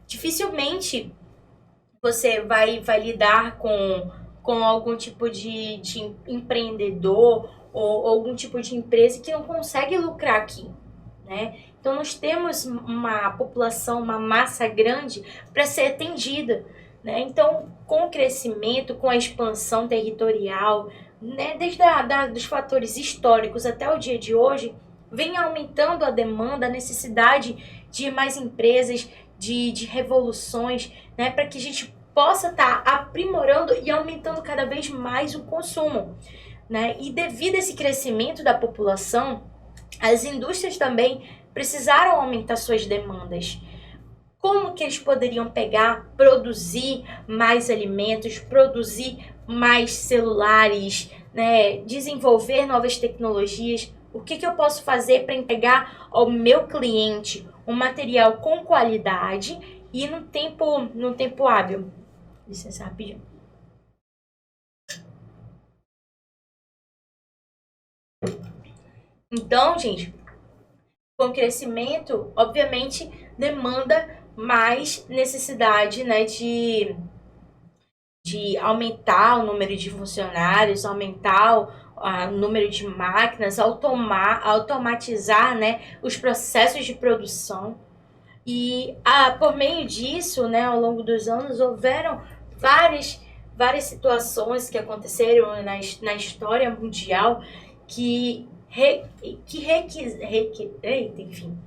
Dificilmente você vai lidar com algum tipo de empreendedor ou algum tipo de empresa que não consegue lucrar aqui, né? Então, nós temos uma população, uma massa grande para ser atendida, né? Então, com o crescimento, com a expansão territorial, né, desde dos fatores históricos até o dia de hoje, vem aumentando a demanda, a necessidade de mais empresas, de revoluções, né, para que a gente possa estar aprimorando e aumentando cada vez mais o consumo, né? E devido a esse crescimento da população, as indústrias também precisaram aumentar suas demandas. Como que eles poderiam pegar, produzir mais alimentos, produzir mais celulares, né? Desenvolver novas tecnologias? O que que eu posso fazer para entregar ao meu cliente um material com qualidade e no tempo hábil? Licença rapidinho. Então, gente, com o crescimento, obviamente, demanda mais necessidade, né, de aumentar o número de funcionários, aumentar o número de máquinas, automatizar, né, os processos de produção. E por meio disso, né, ao longo dos anos, houveram várias situações que aconteceram na história mundial que, re, que, eita, enfim,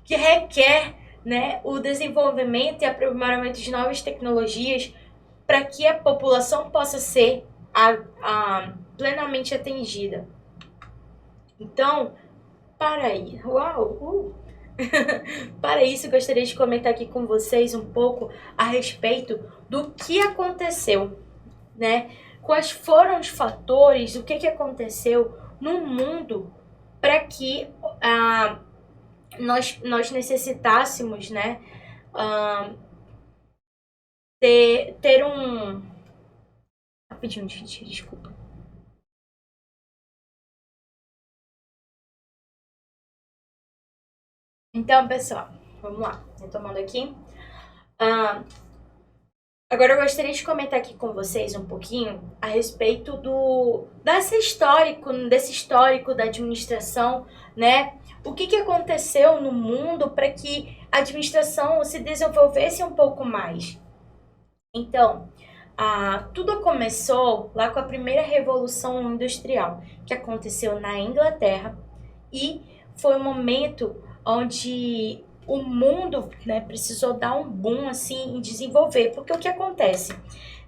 que requer, né, o desenvolvimento e aprimoramento de novas tecnologias para que a população possa ser plenamente atendida. Então, para aí, para isso, gostaria de comentar aqui com vocês um pouco a respeito do que aconteceu, né? Quais foram os fatores, o que aconteceu no mundo para que nós necessitássemos, né, ter um... Rapidinho, desculpa. Então, pessoal, vamos lá. Retomando aqui. Agora eu gostaria de comentar aqui com vocês um pouquinho a respeito desse histórico da administração, né? O que aconteceu no mundo para que a administração se desenvolvesse um pouco mais. Então, tudo começou lá com a primeira Revolução Industrial, que aconteceu na Inglaterra, e foi um momento onde o mundo, né, precisou dar um boom assim em desenvolver, porque o que acontece?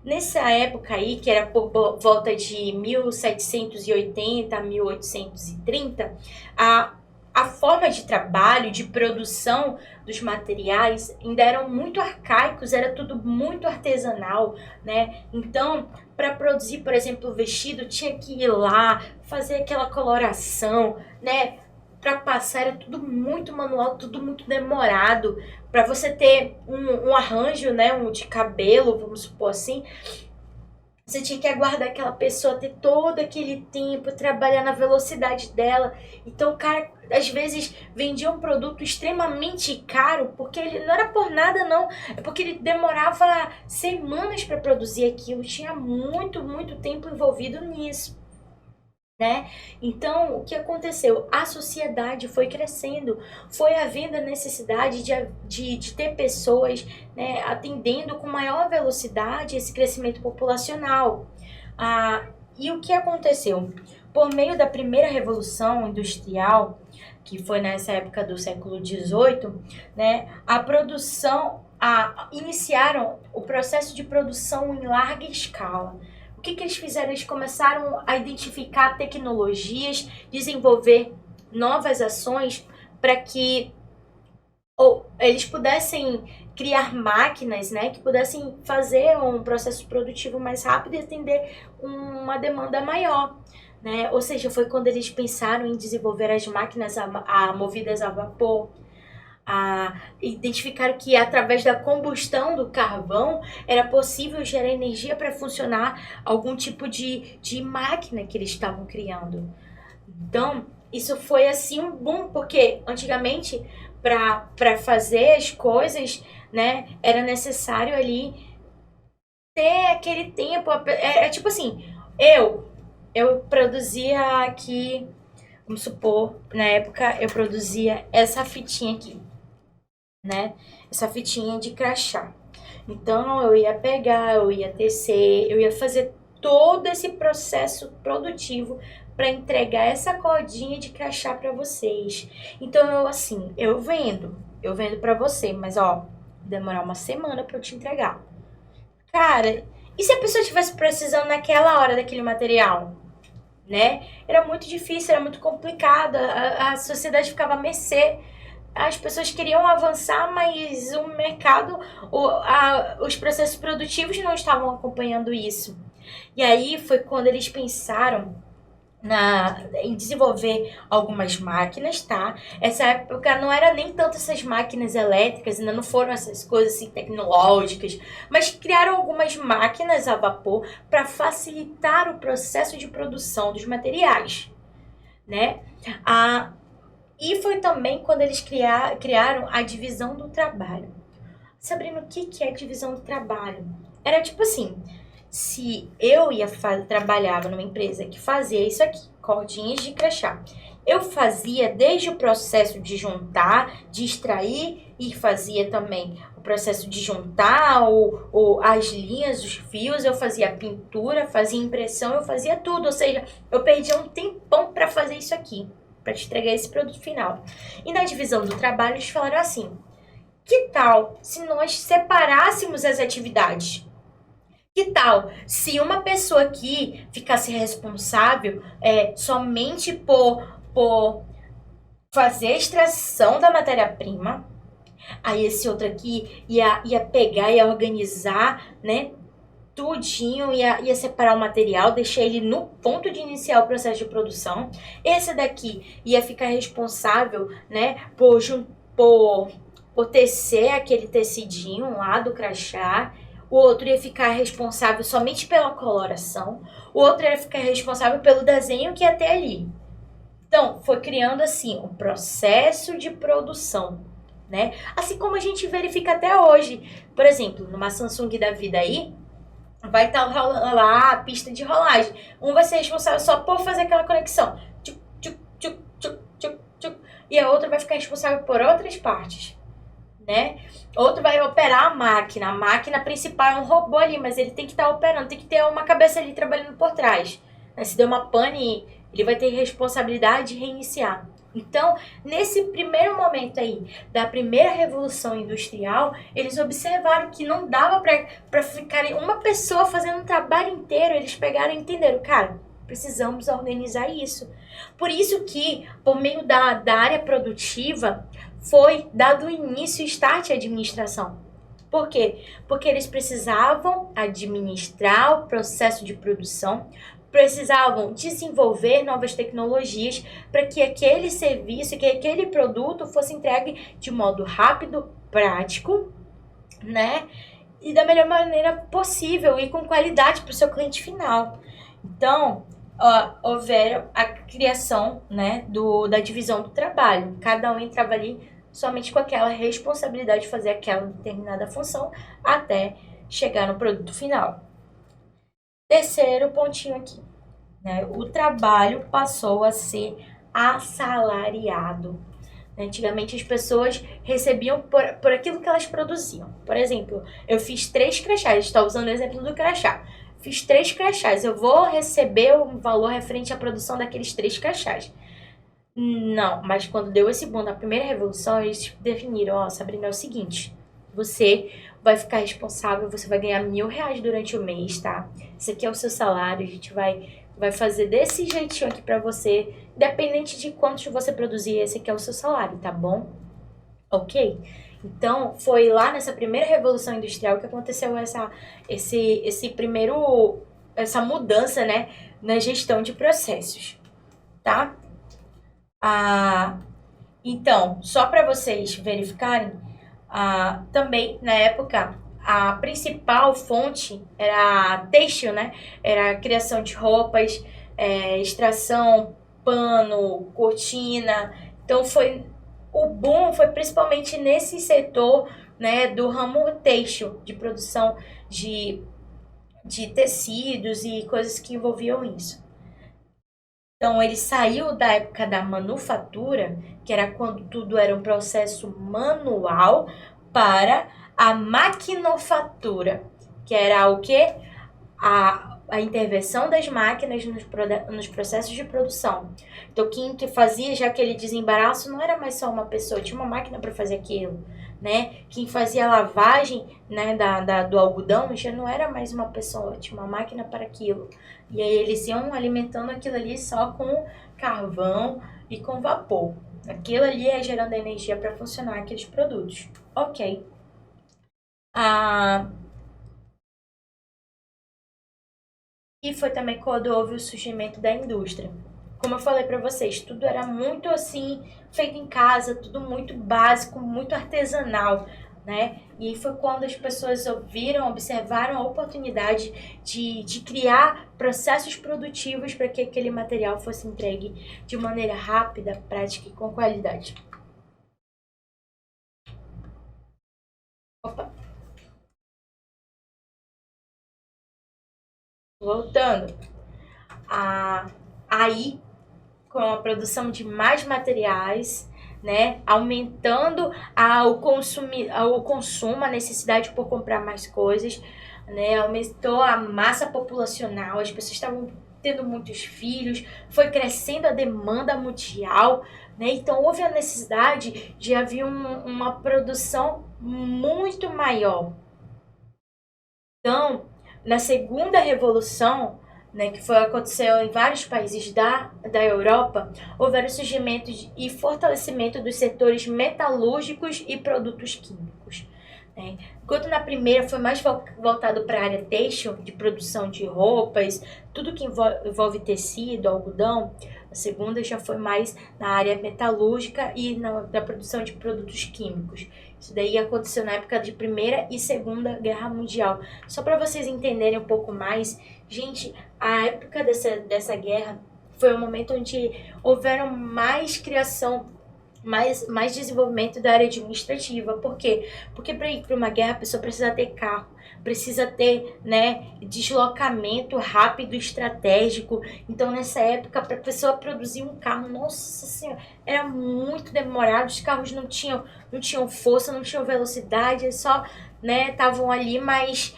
Nessa época aí, que era por volta de 1780 a 1830, a forma de trabalho, de produção dos materiais ainda eram muito arcaicos, era tudo muito artesanal, né? Então, para produzir, por exemplo, o vestido, tinha que ir lá, fazer aquela coloração, né? Para passar era tudo muito manual, tudo muito demorado. Para você ter um arranjo, né, de cabelo, vamos supor assim, você tinha que aguardar aquela pessoa ter todo aquele tempo, trabalhar na velocidade dela. Então o cara, às vezes, vendia um produto extremamente caro, porque ele não era por nada, não. É porque ele demorava semanas para produzir aquilo. Tinha muito tempo envolvido nisso, né? Então, o que aconteceu? A sociedade foi crescendo, foi havendo a necessidade de ter pessoas, né, atendendo com maior velocidade esse crescimento populacional. E o que aconteceu? Por meio da primeira revolução industrial, que foi nessa época do século XVIII, né, a produção, iniciaram o processo de produção em larga escala. O que eles fizeram? Eles começaram a identificar tecnologias, desenvolver novas ações para que eles pudessem criar máquinas, né, que pudessem fazer um processo produtivo mais rápido e atender uma demanda maior, né? Ou seja, foi quando eles pensaram em desenvolver as máquinas movidas a vapor, identificaram que através da combustão do carvão era possível gerar energia para funcionar algum tipo de máquina que eles estavam criando. Então, isso foi assim um boom, porque antigamente para fazer as coisas, né, era necessário ali ter aquele tempo. É tipo assim, eu produzia aqui, vamos supor, na época eu produzia essa fitinha aqui, né? Essa fitinha de crachá. Então eu ia pegar, eu ia tecer, eu ia fazer todo esse processo produtivo para entregar essa cordinha de crachá para vocês. Então, eu vendo para você, mas ó, demorar uma semana para eu te entregar. Cara, e se a pessoa estivesse precisando naquela hora daquele material? Né? Era muito difícil, era muito complicado, a sociedade ficava à mercê. As pessoas queriam avançar, mas o mercado, os processos produtivos não estavam acompanhando isso. E aí foi quando eles pensaram em desenvolver algumas máquinas, tá? Essa época não era nem tanto essas máquinas elétricas, ainda não foram essas coisas assim tecnológicas, mas criaram algumas máquinas a vapor para facilitar o processo de produção dos materiais, né? E foi também quando eles criaram a divisão do trabalho. Sabrina, o que é divisão do trabalho? Era tipo assim, se eu trabalhava numa empresa que fazia isso aqui, cordinhas de crachá, eu fazia desde o processo de juntar, de extrair, e fazia também o processo de juntar as linhas, os fios, eu fazia pintura, fazia impressão, eu fazia tudo. Ou seja, eu perdia um tempão para fazer isso aqui, para te entregar esse produto final. E na divisão do trabalho, eles falaram assim, que tal se nós separássemos as atividades? Que tal se uma pessoa aqui ficasse responsável somente por fazer a extração da matéria-prima, aí esse outro aqui ia pegar, ia organizar, né? Tudinho, ia separar o material, deixar ele no ponto de iniciar o processo de produção. Esse daqui ia ficar responsável, né, por tecer aquele tecidinho lá do crachá. O outro ia ficar responsável somente pela coloração. O outro ia ficar responsável pelo desenho que ia ter ali. Então, foi criando assim um processo de produção, né? Assim como a gente verifica até hoje. Por exemplo, numa Samsung da vida aí, vai estar lá a pista de rolagem. Um vai ser responsável só por fazer aquela conexão. Tchuc, tchuc, tchuc, tchuc, tchuc, tchuc, e a outra vai ficar responsável por outras partes, né? Outro vai operar a máquina principal é um robô ali, mas ele tem que estar operando, tem que ter uma cabeça ali trabalhando por trás, né? Se deu uma pane, ele vai ter responsabilidade de reiniciar. Então, nesse primeiro momento aí, da primeira revolução industrial, eles observaram que não dava para ficar uma pessoa fazendo um trabalho inteiro. Eles pegaram e entenderam, cara, precisamos organizar isso. Por isso que, por meio da área produtiva, foi dado início e start à administração. Por quê? Porque eles precisavam administrar o processo de produção, precisavam desenvolver novas tecnologias para que aquele serviço, que aquele produto fosse entregue de modo rápido, prático, né? E da melhor maneira possível e com qualidade para o seu cliente final. Então, houveram a criação, né, da divisão do trabalho. Cada um entrava ali somente com aquela responsabilidade de fazer aquela determinada função até chegar no produto final. Terceiro pontinho aqui, né? O trabalho passou a ser assalariado. Antigamente as pessoas recebiam por aquilo que elas produziam. Por exemplo, eu fiz 3 crachás, estou usando o exemplo do crachá. Fiz 3 crachás, eu vou receber o valor referente à produção daqueles 3 crachás. Não, mas quando deu esse boom na primeira revolução, eles definiram, Sabrina, é o seguinte, você vai ficar responsável, você vai ganhar R$1.000 durante o mês, tá? Esse aqui é o seu salário, a gente vai fazer desse jeitinho aqui pra você, independente de quantos você produzir, esse aqui é o seu salário, tá bom? Ok? Então, foi lá nessa primeira revolução industrial que aconteceu essa mudança, né, na gestão de processos, tá? Então, só para vocês verificarem, também na época a principal fonte era têxtil, né? Era a criação de roupas, extração, pano, cortina. Então o boom foi principalmente nesse setor, né, do ramo têxtil, de produção de tecidos e coisas que envolviam isso. Então, ele saiu da época da manufatura, que era quando tudo era um processo manual, para a maquinofatura, que era o quê? a intervenção das máquinas nos processos de produção. Então, quem que fazia já aquele desembaraço não era mais só uma pessoa, tinha uma máquina para fazer aquilo, né? Quem fazia a lavagem, né, do algodão já não era mais uma pessoa, tinha uma máquina para aquilo. E aí eles iam alimentando aquilo ali só com carvão e com vapor. Aquilo ali é gerando energia para funcionar aqueles produtos. Ok. Ah, e foi também quando houve o surgimento da indústria. Como eu falei para vocês, tudo era muito assim, feito em casa, tudo muito básico, muito artesanal, né? E foi quando as pessoas ouviram, observaram a oportunidade de criar processos produtivos para que aquele material fosse entregue de maneira rápida, prática e com qualidade. Opa, voltando. Aí com a produção de mais materiais, né, aumentando o consumo, a necessidade por comprar mais coisas, né, aumentou a massa populacional, as pessoas estavam tendo muitos filhos, foi crescendo a demanda mundial, né, então houve a necessidade de haver uma produção muito maior. Então, na segunda revolução, né, que aconteceu em vários países da Europa, houve o surgimento e fortalecimento dos setores metalúrgicos e produtos químicos. Né? Enquanto na primeira foi mais voltado para a área têxtil, de produção de roupas, tudo que envolve tecido, algodão, a segunda já foi mais na área metalúrgica e na produção de produtos químicos. Isso daí aconteceu na época de Primeira e Segunda Guerra Mundial. Só para vocês entenderem um pouco mais, gente, a época dessa guerra foi um momento onde houveram mais criação, mais desenvolvimento da área administrativa. Por quê? Porque para ir para uma guerra a pessoa precisa ter carro, precisa ter, né, deslocamento rápido, estratégico. Então nessa época para a pessoa produzir um carro, nossa senhora, era muito demorado. Os carros não tinham força, não tinham velocidade, eles só, né, estavam ali, mas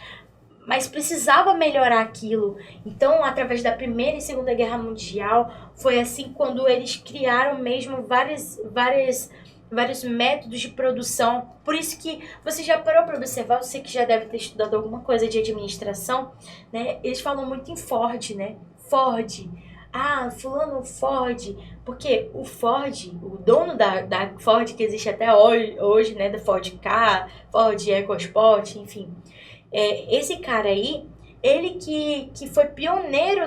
precisava melhorar aquilo. Então, através da Primeira e Segunda Guerra Mundial, foi assim quando eles criaram mesmo vários métodos de produção. Por isso que você já parou para observar, você que já deve ter estudado alguma coisa de administração, né? Eles falam muito em Ford, né? Ford. Ah, fulano Ford. Porque o Ford, o dono da Ford que existe até hoje, né? Da Ford Ka, Ford EcoSport, enfim. Esse cara aí, ele que foi pioneiro,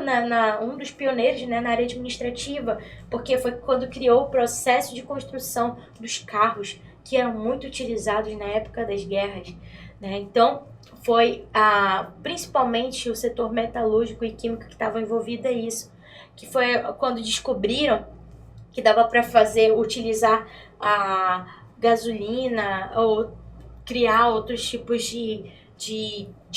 um dos pioneiros, né, na área administrativa, porque foi quando criou o processo de construção dos carros, que eram muito utilizados na época das guerras. Né? Então, foi principalmente o setor metalúrgico e químico que estava envolvido a isso, que foi quando descobriram que dava para utilizar a gasolina ou criar outros tipos de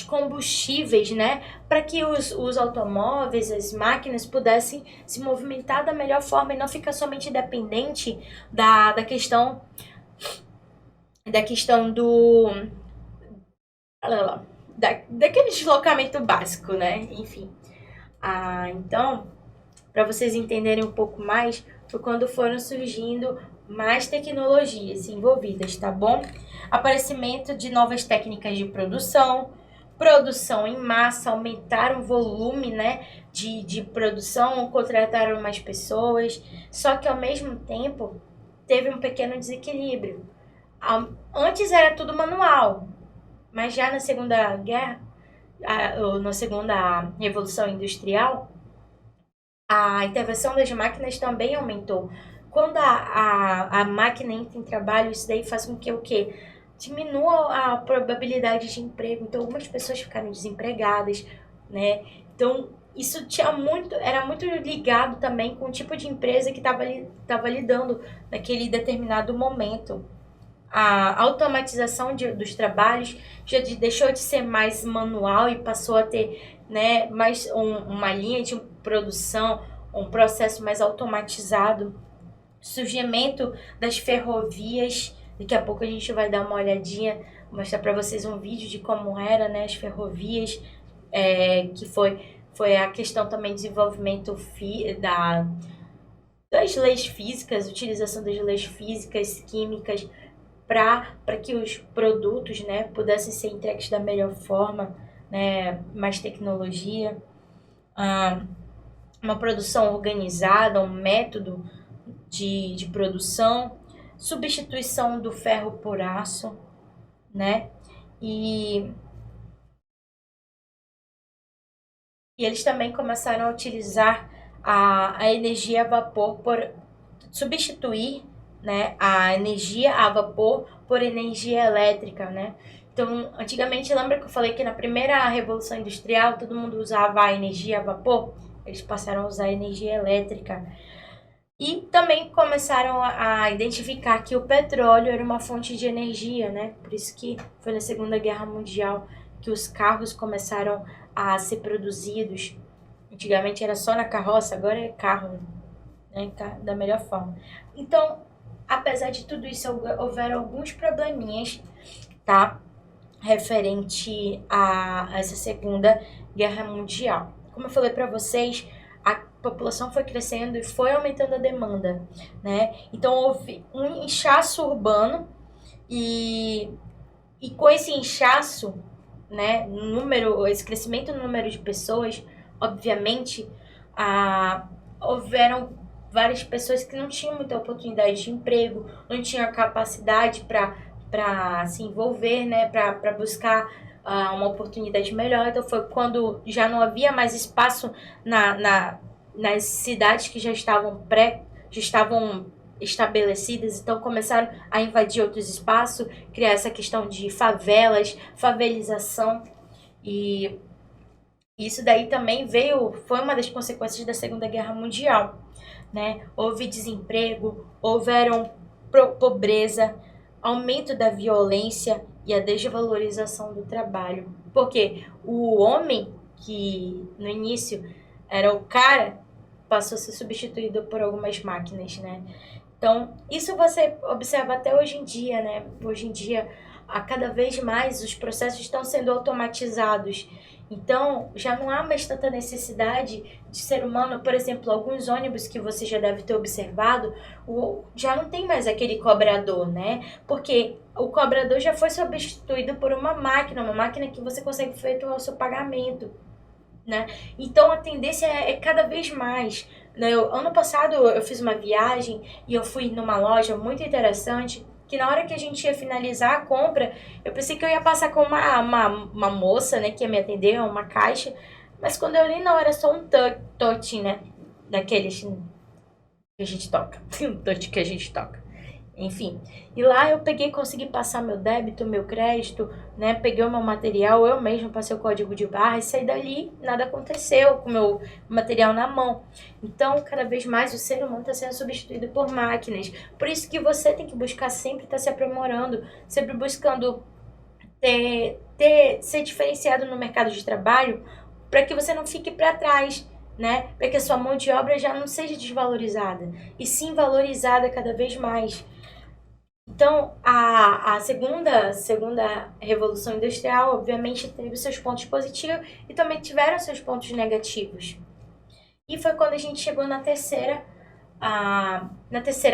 combustíveis, né? Para que os automóveis, as máquinas pudessem se movimentar da melhor forma e não ficar somente dependente da questão do daquele deslocamento básico, né? Enfim. Então, para vocês entenderem um pouco mais, foi quando foram surgindo mais tecnologias envolvidas, tá bom? Aparecimento de novas técnicas de produção em massa, aumentaram o volume, né, de produção, contrataram mais pessoas, só que ao mesmo tempo teve um pequeno desequilíbrio. Antes era tudo manual, mas já na Segunda Guerra, ou na Segunda Revolução Industrial, a intervenção das máquinas também aumentou. Quando a máquina entra em trabalho, isso daí faz com que o quê? Diminua a probabilidade de emprego. Então, algumas pessoas ficaram desempregadas, né? Então, isso era muito ligado também com o tipo de empresa que estava lidando naquele determinado momento. A automatização dos trabalhos já deixou de ser mais manual e passou a ter, né, mais uma linha de produção, um processo mais automatizado. Surgimento das ferrovias, daqui a pouco a gente vai dar uma olhadinha, mostrar para vocês um vídeo de como era, né, as ferrovias. que foi a questão também de desenvolvimento das leis físicas, utilização das leis físicas, químicas, para que os produtos, né, pudessem ser entregues da melhor forma, né, mais tecnologia, uma produção organizada, um método de produção, substituição do ferro por aço, né, e eles também começaram a utilizar a energia a vapor substituir, né, a energia a vapor por energia elétrica, né? Então, antigamente, lembra que eu falei que na primeira Revolução Industrial todo mundo usava a energia a vapor? Eles passaram a usar a energia elétrica. E também começaram a identificar que o petróleo era uma fonte de energia, né? Por isso que foi na Segunda Guerra Mundial que os carros começaram a ser produzidos. Antigamente era só na carroça, agora é carro, né? Da melhor forma. Então, apesar de tudo isso, houveram alguns probleminhas, tá? Referente a essa Segunda Guerra Mundial. Como eu falei para vocês, a população foi crescendo e foi aumentando a demanda, né? Então houve um inchaço urbano e com esse inchaço, né, esse crescimento no número de pessoas, obviamente, houveram várias pessoas que não tinham muita oportunidade de emprego, não tinham capacidade para se envolver, né, para buscar uma oportunidade melhor. Então foi quando já não havia mais espaço nas cidades que já estavam estabelecidas, então começaram a invadir outros espaços, criar essa questão de favelas, favelização, e isso daí também foi uma das consequências da Segunda Guerra Mundial, né? Houve desemprego, houveram pobreza, aumento da violência e a desvalorização do trabalho. Porque o homem, que no início era o cara, passou a ser substituído por algumas máquinas, né? Então, isso você observa até hoje em dia, né? Hoje em dia, cada vez mais os processos estão sendo automatizados. Então, já não há mais tanta necessidade de ser humano. Por exemplo, alguns ônibus que você já deve ter observado, já não tem mais aquele cobrador, né? Porque o cobrador já foi substituído por uma máquina que você consegue efetuar o seu pagamento, né? Então, a tendência é cada vez mais. Ano passado eu fiz uma viagem e eu fui numa loja muito interessante, que na hora que a gente ia finalizar a compra, eu pensei que eu ia passar com uma moça, né, que ia me atender, uma caixa, mas quando eu olhei não, era só um touch, né, daqueles que a gente toca, um touch que a gente toca. Enfim, e lá eu consegui passar meu débito, meu crédito, né? Peguei o meu material, eu mesmo passei o código de barra e saí dali, nada aconteceu com o meu material na mão. Então, cada vez mais o ser humano está sendo substituído por máquinas. Por isso que você tem que buscar sempre estar se aprimorando, sempre buscando ser diferenciado no mercado de trabalho, para que você não fique para trás, né? Para que a sua mão de obra já não seja desvalorizada, e sim valorizada cada vez mais. Então, a segunda Revolução Industrial, obviamente, teve seus pontos positivos e também tiveram seus pontos negativos. E foi quando a gente chegou na terceira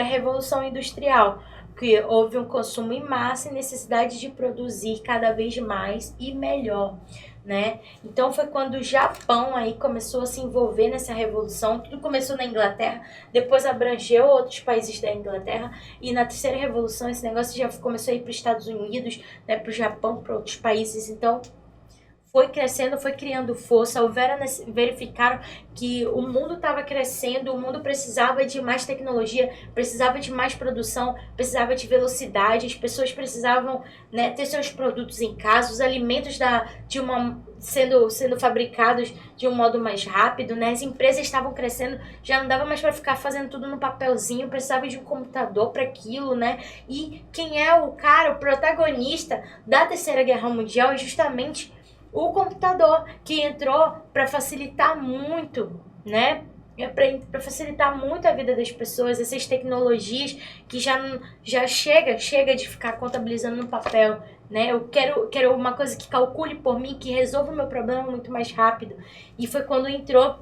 Revolução Industrial, que houve um consumo em massa e necessidade de produzir cada vez mais e melhor, né? Então foi quando o Japão aí começou a se envolver nessa revolução. Tudo começou na Inglaterra, depois abrangeu outros países da Inglaterra, e na terceira revolução esse negócio já começou a ir para os Estados Unidos, né, para o Japão, para outros países. Então foi crescendo, foi criando força. Verificaram que o mundo estava crescendo, o mundo precisava de mais tecnologia, precisava de mais produção, precisava de velocidade, as pessoas precisavam, né, ter seus produtos em casa, os alimentos sendo fabricados de um modo mais rápido, né? As empresas estavam crescendo, já não dava mais para ficar fazendo tudo no papelzinho, precisava de um computador para aquilo, né? E quem é o protagonista da Terceira Guerra Mundial é justamente o computador, que entrou para facilitar muito, né? Para facilitar muito a vida das pessoas, essas tecnologias que já chega de ficar contabilizando no papel, né? Eu quero uma coisa que calcule por mim, que resolva o meu problema muito mais rápido. E foi quando entrou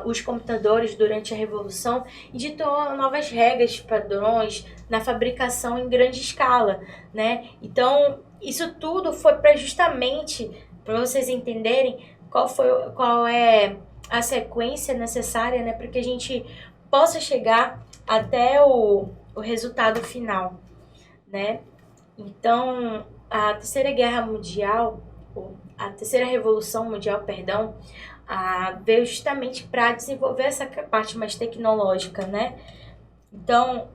os computadores durante a Revolução e ditou novas regras, padrões na fabricação em grande escala, né? Então, isso tudo foi para justamente para vocês entenderem qual é a sequência necessária, né, para que a gente possa chegar até o resultado final, né? Então, a Terceira Guerra Mundial, a Terceira Revolução Mundial, perdão, veio justamente para desenvolver essa parte mais tecnológica, né? Então,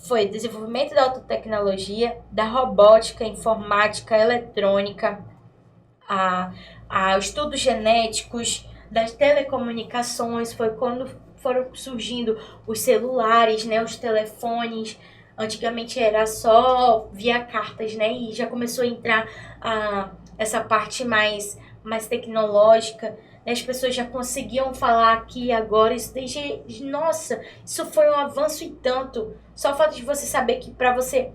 foi desenvolvimento da autotecnologia, da robótica, informática, eletrônica, estudos genéticos, das telecomunicações, foi quando foram surgindo os celulares, né, os telefones. Antigamente era só via cartas, né, e já começou a entrar essa parte mais tecnológica, né, as pessoas já conseguiam falar aqui agora, nossa, isso foi um avanço e tanto. Só o fato de você saber que para você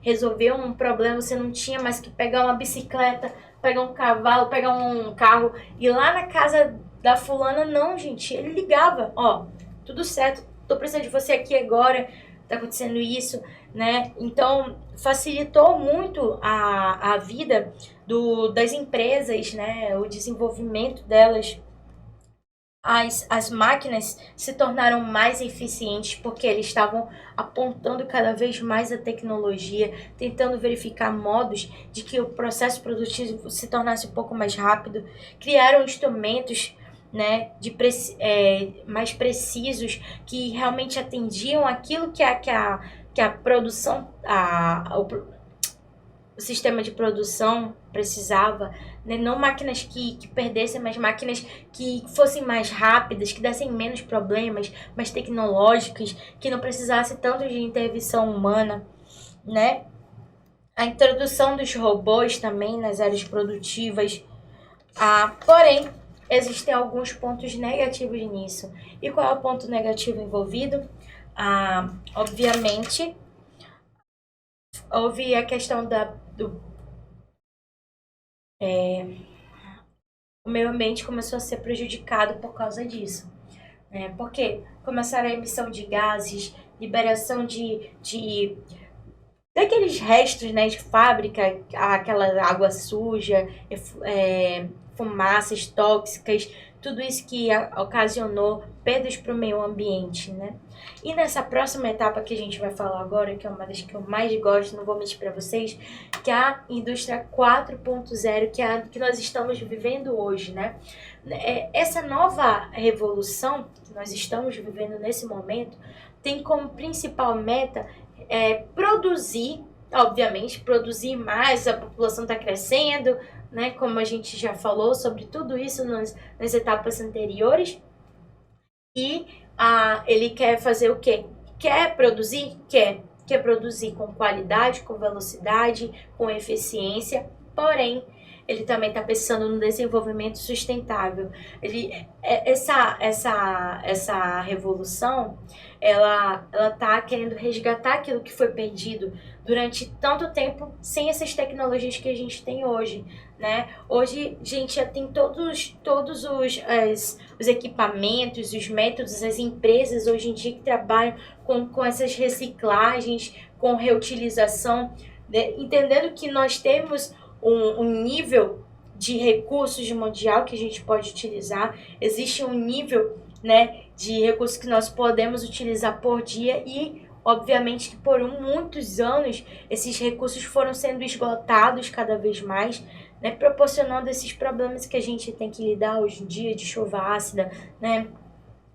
resolver um problema, você não tinha mais que pegar uma bicicleta, pegar um cavalo, pegar um carro, ir lá na casa da fulana. Não, gente, ele ligava, ó, tudo certo, tô precisando de você aqui agora, tá acontecendo isso, né? Então, facilitou muito a vida das empresas, né? O desenvolvimento delas. As máquinas se tornaram mais eficientes porque eles estavam apontando cada vez mais a tecnologia, tentando verificar modos de que o processo produtivo se tornasse um pouco mais rápido. Criaram instrumentos, né, mais precisos que realmente atendiam aquilo que a produção, o sistema de produção precisava, né? Não máquinas que perdessem, mas máquinas que fossem mais rápidas, que dessem menos problemas, mais tecnológicas, que não precisasse tanto de intervenção humana, né? A introdução dos robôs também nas áreas produtivas. Porém, existem alguns pontos negativos nisso. E qual é o ponto negativo envolvido? Obviamente, houve a questão o meio ambiente começou a ser prejudicado por causa disso. Porque começaram a emissão de gases, liberação daqueles restos, né, de fábrica, aquela água suja, fumaças tóxicas, tudo isso que ocasionou perdas para o meio ambiente, né? E nessa próxima etapa que a gente vai falar agora, que é uma das que eu mais gosto, não vou mentir para vocês, que é a indústria 4.0, que é a que nós estamos vivendo hoje, né? Essa nova revolução que nós estamos vivendo nesse momento tem como principal meta produzir, obviamente, produzir mais, a população está crescendo, né? Como a gente já falou sobre tudo isso nas etapas anteriores. E ele quer fazer o quê? Quer produzir? Quer produzir com qualidade, com velocidade, com eficiência, porém, ele também está pensando no desenvolvimento sustentável. Essa revolução, ela está querendo resgatar aquilo que foi perdido durante tanto tempo sem essas tecnologias que a gente tem hoje, né? Hoje a gente já tem todos os equipamentos, os métodos, as empresas hoje em dia que trabalham com essas reciclagens, com reutilização, né? Entendendo que nós temos um nível de recursos mundial que a gente pode utilizar, existe um nível, né, de recursos que nós podemos utilizar por dia e, obviamente, que por muitos anos esses recursos foram sendo esgotados cada vez mais, né, proporcionando esses problemas que a gente tem que lidar hoje em dia de chuva ácida, né,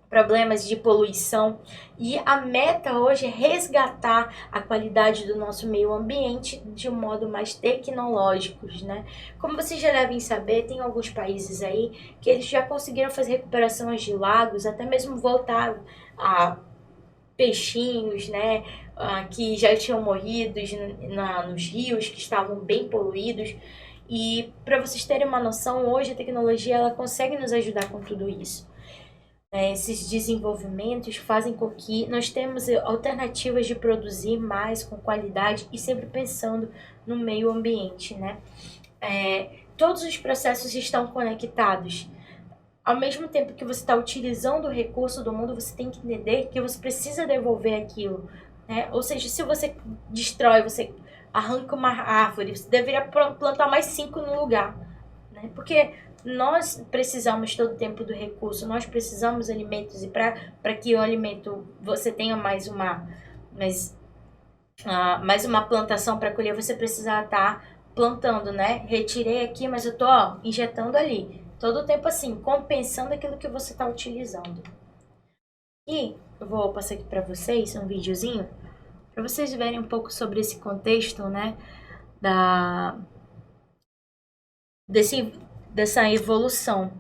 problemas de poluição. E a meta hoje é resgatar a qualidade do nosso meio ambiente de um modo mais tecnológico, né? Como vocês já devem saber, tem alguns países aí que eles já conseguiram fazer recuperações de lagos, até mesmo voltar a peixinhos, né, que já tinham morrido nos rios, que estavam bem poluídos. E para vocês terem uma noção, hoje a tecnologia ela consegue nos ajudar com tudo isso. Esses desenvolvimentos fazem com que nós temos alternativas de produzir mais com qualidade e sempre pensando no meio ambiente, né? Todos os processos estão conectados. Ao mesmo tempo que você está utilizando o recurso do mundo, você tem que entender que você precisa devolver aquilo, né? Ou seja, se você destrói, você arranca uma árvore, você deveria plantar mais 5 no lugar, né? Porque nós precisamos todo o tempo do recurso, nós precisamos alimentos, e para que o alimento você tenha mais uma plantação para colher, você precisa estar plantando, né? Retirei aqui, mas eu tô injetando ali. Todo o tempo assim, compensando aquilo que você está utilizando. E eu vou passar aqui para vocês um videozinho para vocês verem um pouco sobre esse contexto, né? Da dessa evolução.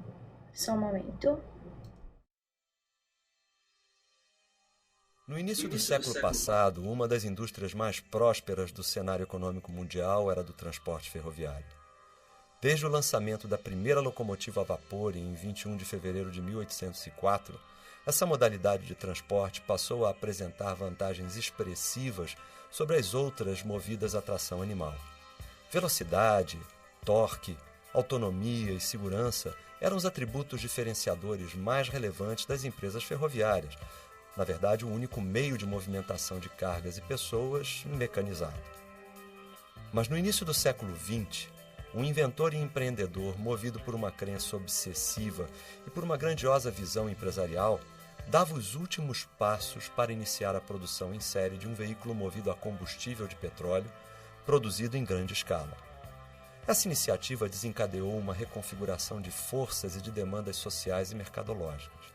Só um momento. No início do século passado, uma das indústrias mais prósperas do cenário econômico mundial era a do transporte ferroviário. Desde o lançamento da primeira locomotiva a vapor em 21 de fevereiro de 1804, essa modalidade de transporte passou a apresentar vantagens expressivas sobre as outras movidas a tração animal. Velocidade, torque, autonomia e segurança eram os atributos diferenciadores mais relevantes das empresas ferroviárias, na verdade, o único meio de movimentação de cargas e pessoas mecanizado. Mas no início do século XX, um inventor e empreendedor movido por uma crença obsessiva e por uma grandiosa visão empresarial, dava os últimos passos para iniciar a produção em série de um veículo movido a combustível de petróleo, produzido em grande escala. Essa iniciativa desencadeou uma reconfiguração de forças e de demandas sociais e mercadológicas.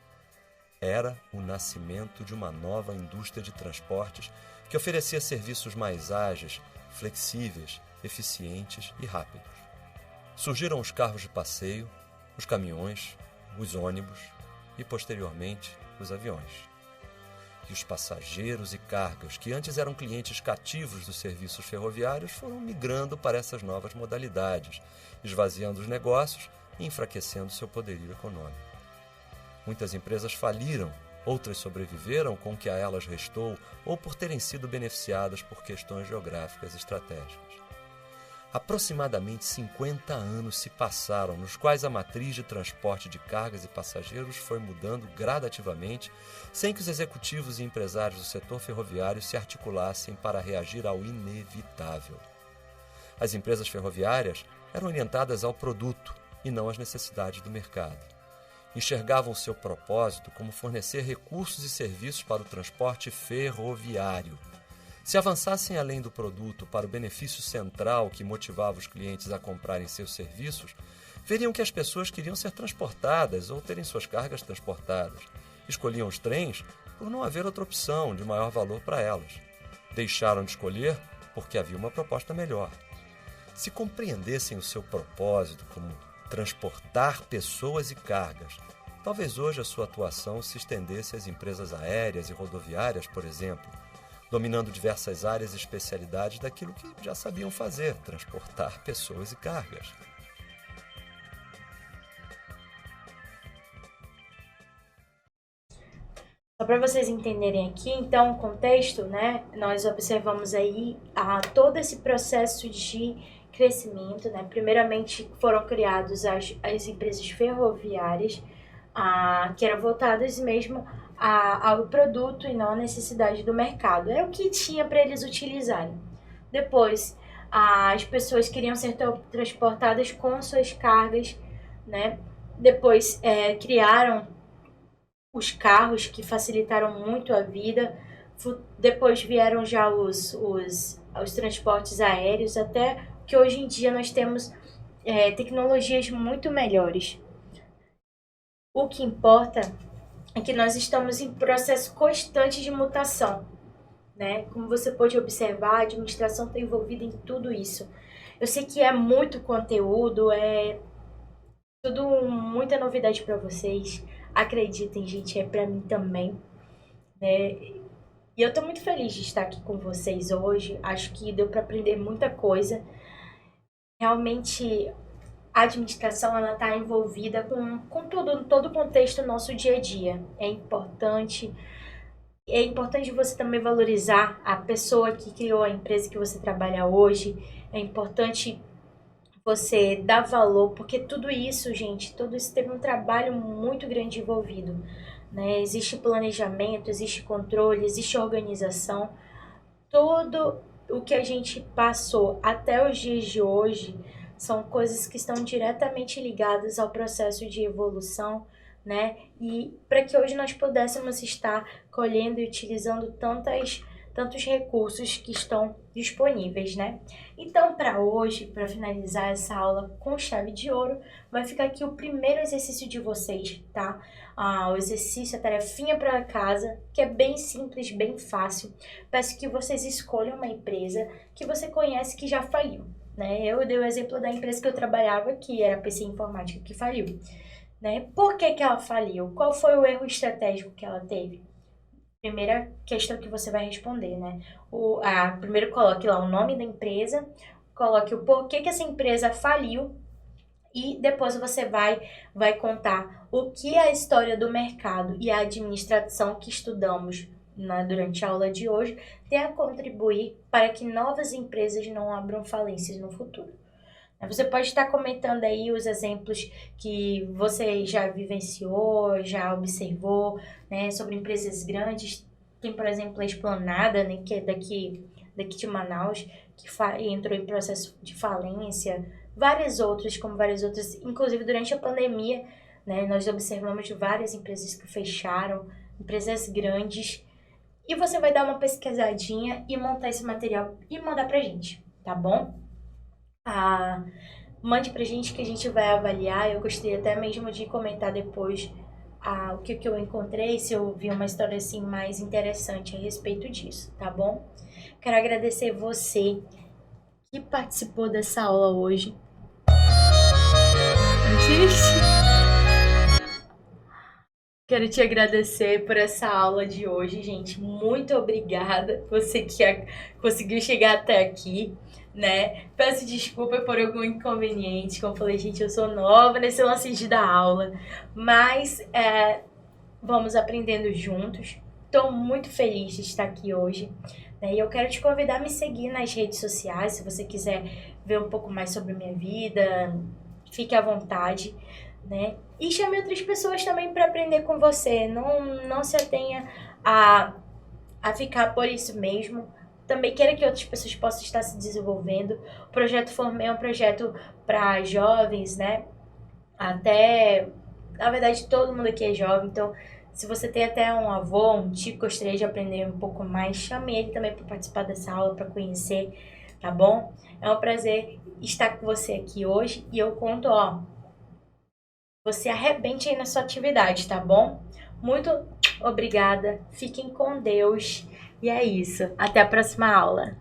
Era o nascimento de uma nova indústria de transportes que oferecia serviços mais ágeis, flexíveis, eficientes e rápidos. Surgiram os carros de passeio, os caminhões, os ônibus e, posteriormente, os aviões. E os passageiros e cargas, que antes eram clientes cativos dos serviços ferroviários, foram migrando para essas novas modalidades, esvaziando os negócios e enfraquecendo seu poderio econômico. Muitas empresas faliram, outras sobreviveram com o que a elas restou ou por terem sido beneficiadas por questões geográficas estratégicas. Aproximadamente 50 anos se passaram, nos quais a matriz de transporte de cargas e passageiros foi mudando gradativamente, sem que os executivos e empresários do setor ferroviário se articulassem para reagir ao inevitável. As empresas ferroviárias eram orientadas ao produto e não às necessidades do mercado. Enxergavam seu propósito como fornecer recursos e serviços para o transporte ferroviário. Se avançassem além do produto para o benefício central que motivava os clientes a comprarem seus serviços, veriam que as pessoas queriam ser transportadas ou terem suas cargas transportadas. Escolhiam os trens por não haver outra opção de maior valor para elas. Deixaram de escolher porque havia uma proposta melhor. Se compreendessem o seu propósito como transportar pessoas e cargas, talvez hoje a sua atuação se estendesse às empresas aéreas e rodoviárias, por exemplo, dominando diversas áreas e especialidades daquilo que já sabiam fazer, transportar pessoas e cargas. Só para vocês entenderem aqui, então, o contexto, né? Nós observamos aí todo esse processo de crescimento, né? Primeiramente foram criadas as empresas ferroviárias, que eram voltadas mesmo ao produto e não à necessidade do mercado. É o que tinha para eles utilizarem. Depois, as pessoas queriam ser transportadas com suas cargas, né? Depois criaram os carros que facilitaram muito a vida. Depois vieram já os transportes aéreos, até que hoje em dia nós temos tecnologias muito melhores. O que importa é que nós estamos em processo constante de mutação, né? Como você pode observar, a administração está envolvida em tudo isso. Eu sei que é muito conteúdo, é tudo muita novidade para vocês. Acreditem, gente, é para mim também, né? E eu tô muito feliz de estar aqui com vocês hoje. Acho que deu para aprender muita coisa. Realmente, a administração ela está envolvida com tudo, todo o contexto do nosso dia a dia. É importante você também valorizar a pessoa que criou a empresa que você trabalha hoje. É importante você dar valor, porque tudo isso, gente, tudo isso teve um trabalho muito grande envolvido, né? Existe planejamento, existe controle, existe organização. Tudo o que a gente passou até os dias de hoje são coisas que estão diretamente ligadas ao processo de evolução, né? E para que hoje nós pudéssemos estar colhendo e utilizando tantos recursos que estão disponíveis, né? Então, para hoje, para finalizar essa aula com chave de ouro, vai ficar aqui o primeiro exercício de vocês, tá? O exercício, a tarefinha para casa, que é bem simples, bem fácil. Peço que vocês escolham uma empresa que você conhece que já faliu, né? Eu dei o exemplo da empresa que eu trabalhava, que era a PC Informática, que faliu, né? Por que ela faliu? Qual foi o erro estratégico que ela teve? Primeira questão que você vai responder, né? Primeiro coloque lá o nome da empresa, coloque o porquê que essa empresa faliu e depois você vai contar o que a história do mercado e a administração que estudamos durante a aula de hoje tem a contribuir para que novas empresas não abram falências no futuro. Você pode estar comentando aí os exemplos que você já vivenciou, já observou, né, sobre empresas grandes. Tem, por exemplo, a Esplanada, né, que é daqui de Manaus, que entrou em processo de falência. Várias outras, inclusive durante a pandemia, né, nós observamos várias empresas que fecharam, empresas grandes. E você vai dar uma pesquisadinha e montar esse material e mandar pra gente, tá bom? Mande pra gente que a gente vai avaliar. Eu gostaria até mesmo de comentar depois o que eu encontrei, se eu vi uma história assim mais interessante a respeito disso, tá bom? Quero agradecer você que participou dessa aula hoje. Quero te agradecer por essa aula de hoje, gente. Muito obrigada. Você que conseguiu chegar até aqui, né? Peço desculpa por algum inconveniente. Como eu falei, gente, eu sou nova nesse lance de dar aula. Mas vamos aprendendo juntos. Estou muito feliz de estar aqui hoje. Né? E eu quero te convidar a me seguir nas redes sociais. Se você quiser ver um pouco mais sobre minha vida, fique à vontade. Né? E chame outras pessoas também para aprender com você. Não se atenha a ficar por isso mesmo. Também quero que outras pessoas possam estar se desenvolvendo. O projeto Formei é um projeto para jovens, né? Na verdade, todo mundo aqui é jovem. Então, se você tem até um avô, um tio que gostaria de aprender um pouco mais, chame ele também para participar dessa aula, para conhecer, tá bom? É um prazer estar com você aqui hoje. E eu conto, você arrebente aí na sua atividade, tá bom? Muito obrigada, fiquem com Deus. E é isso, até a próxima aula.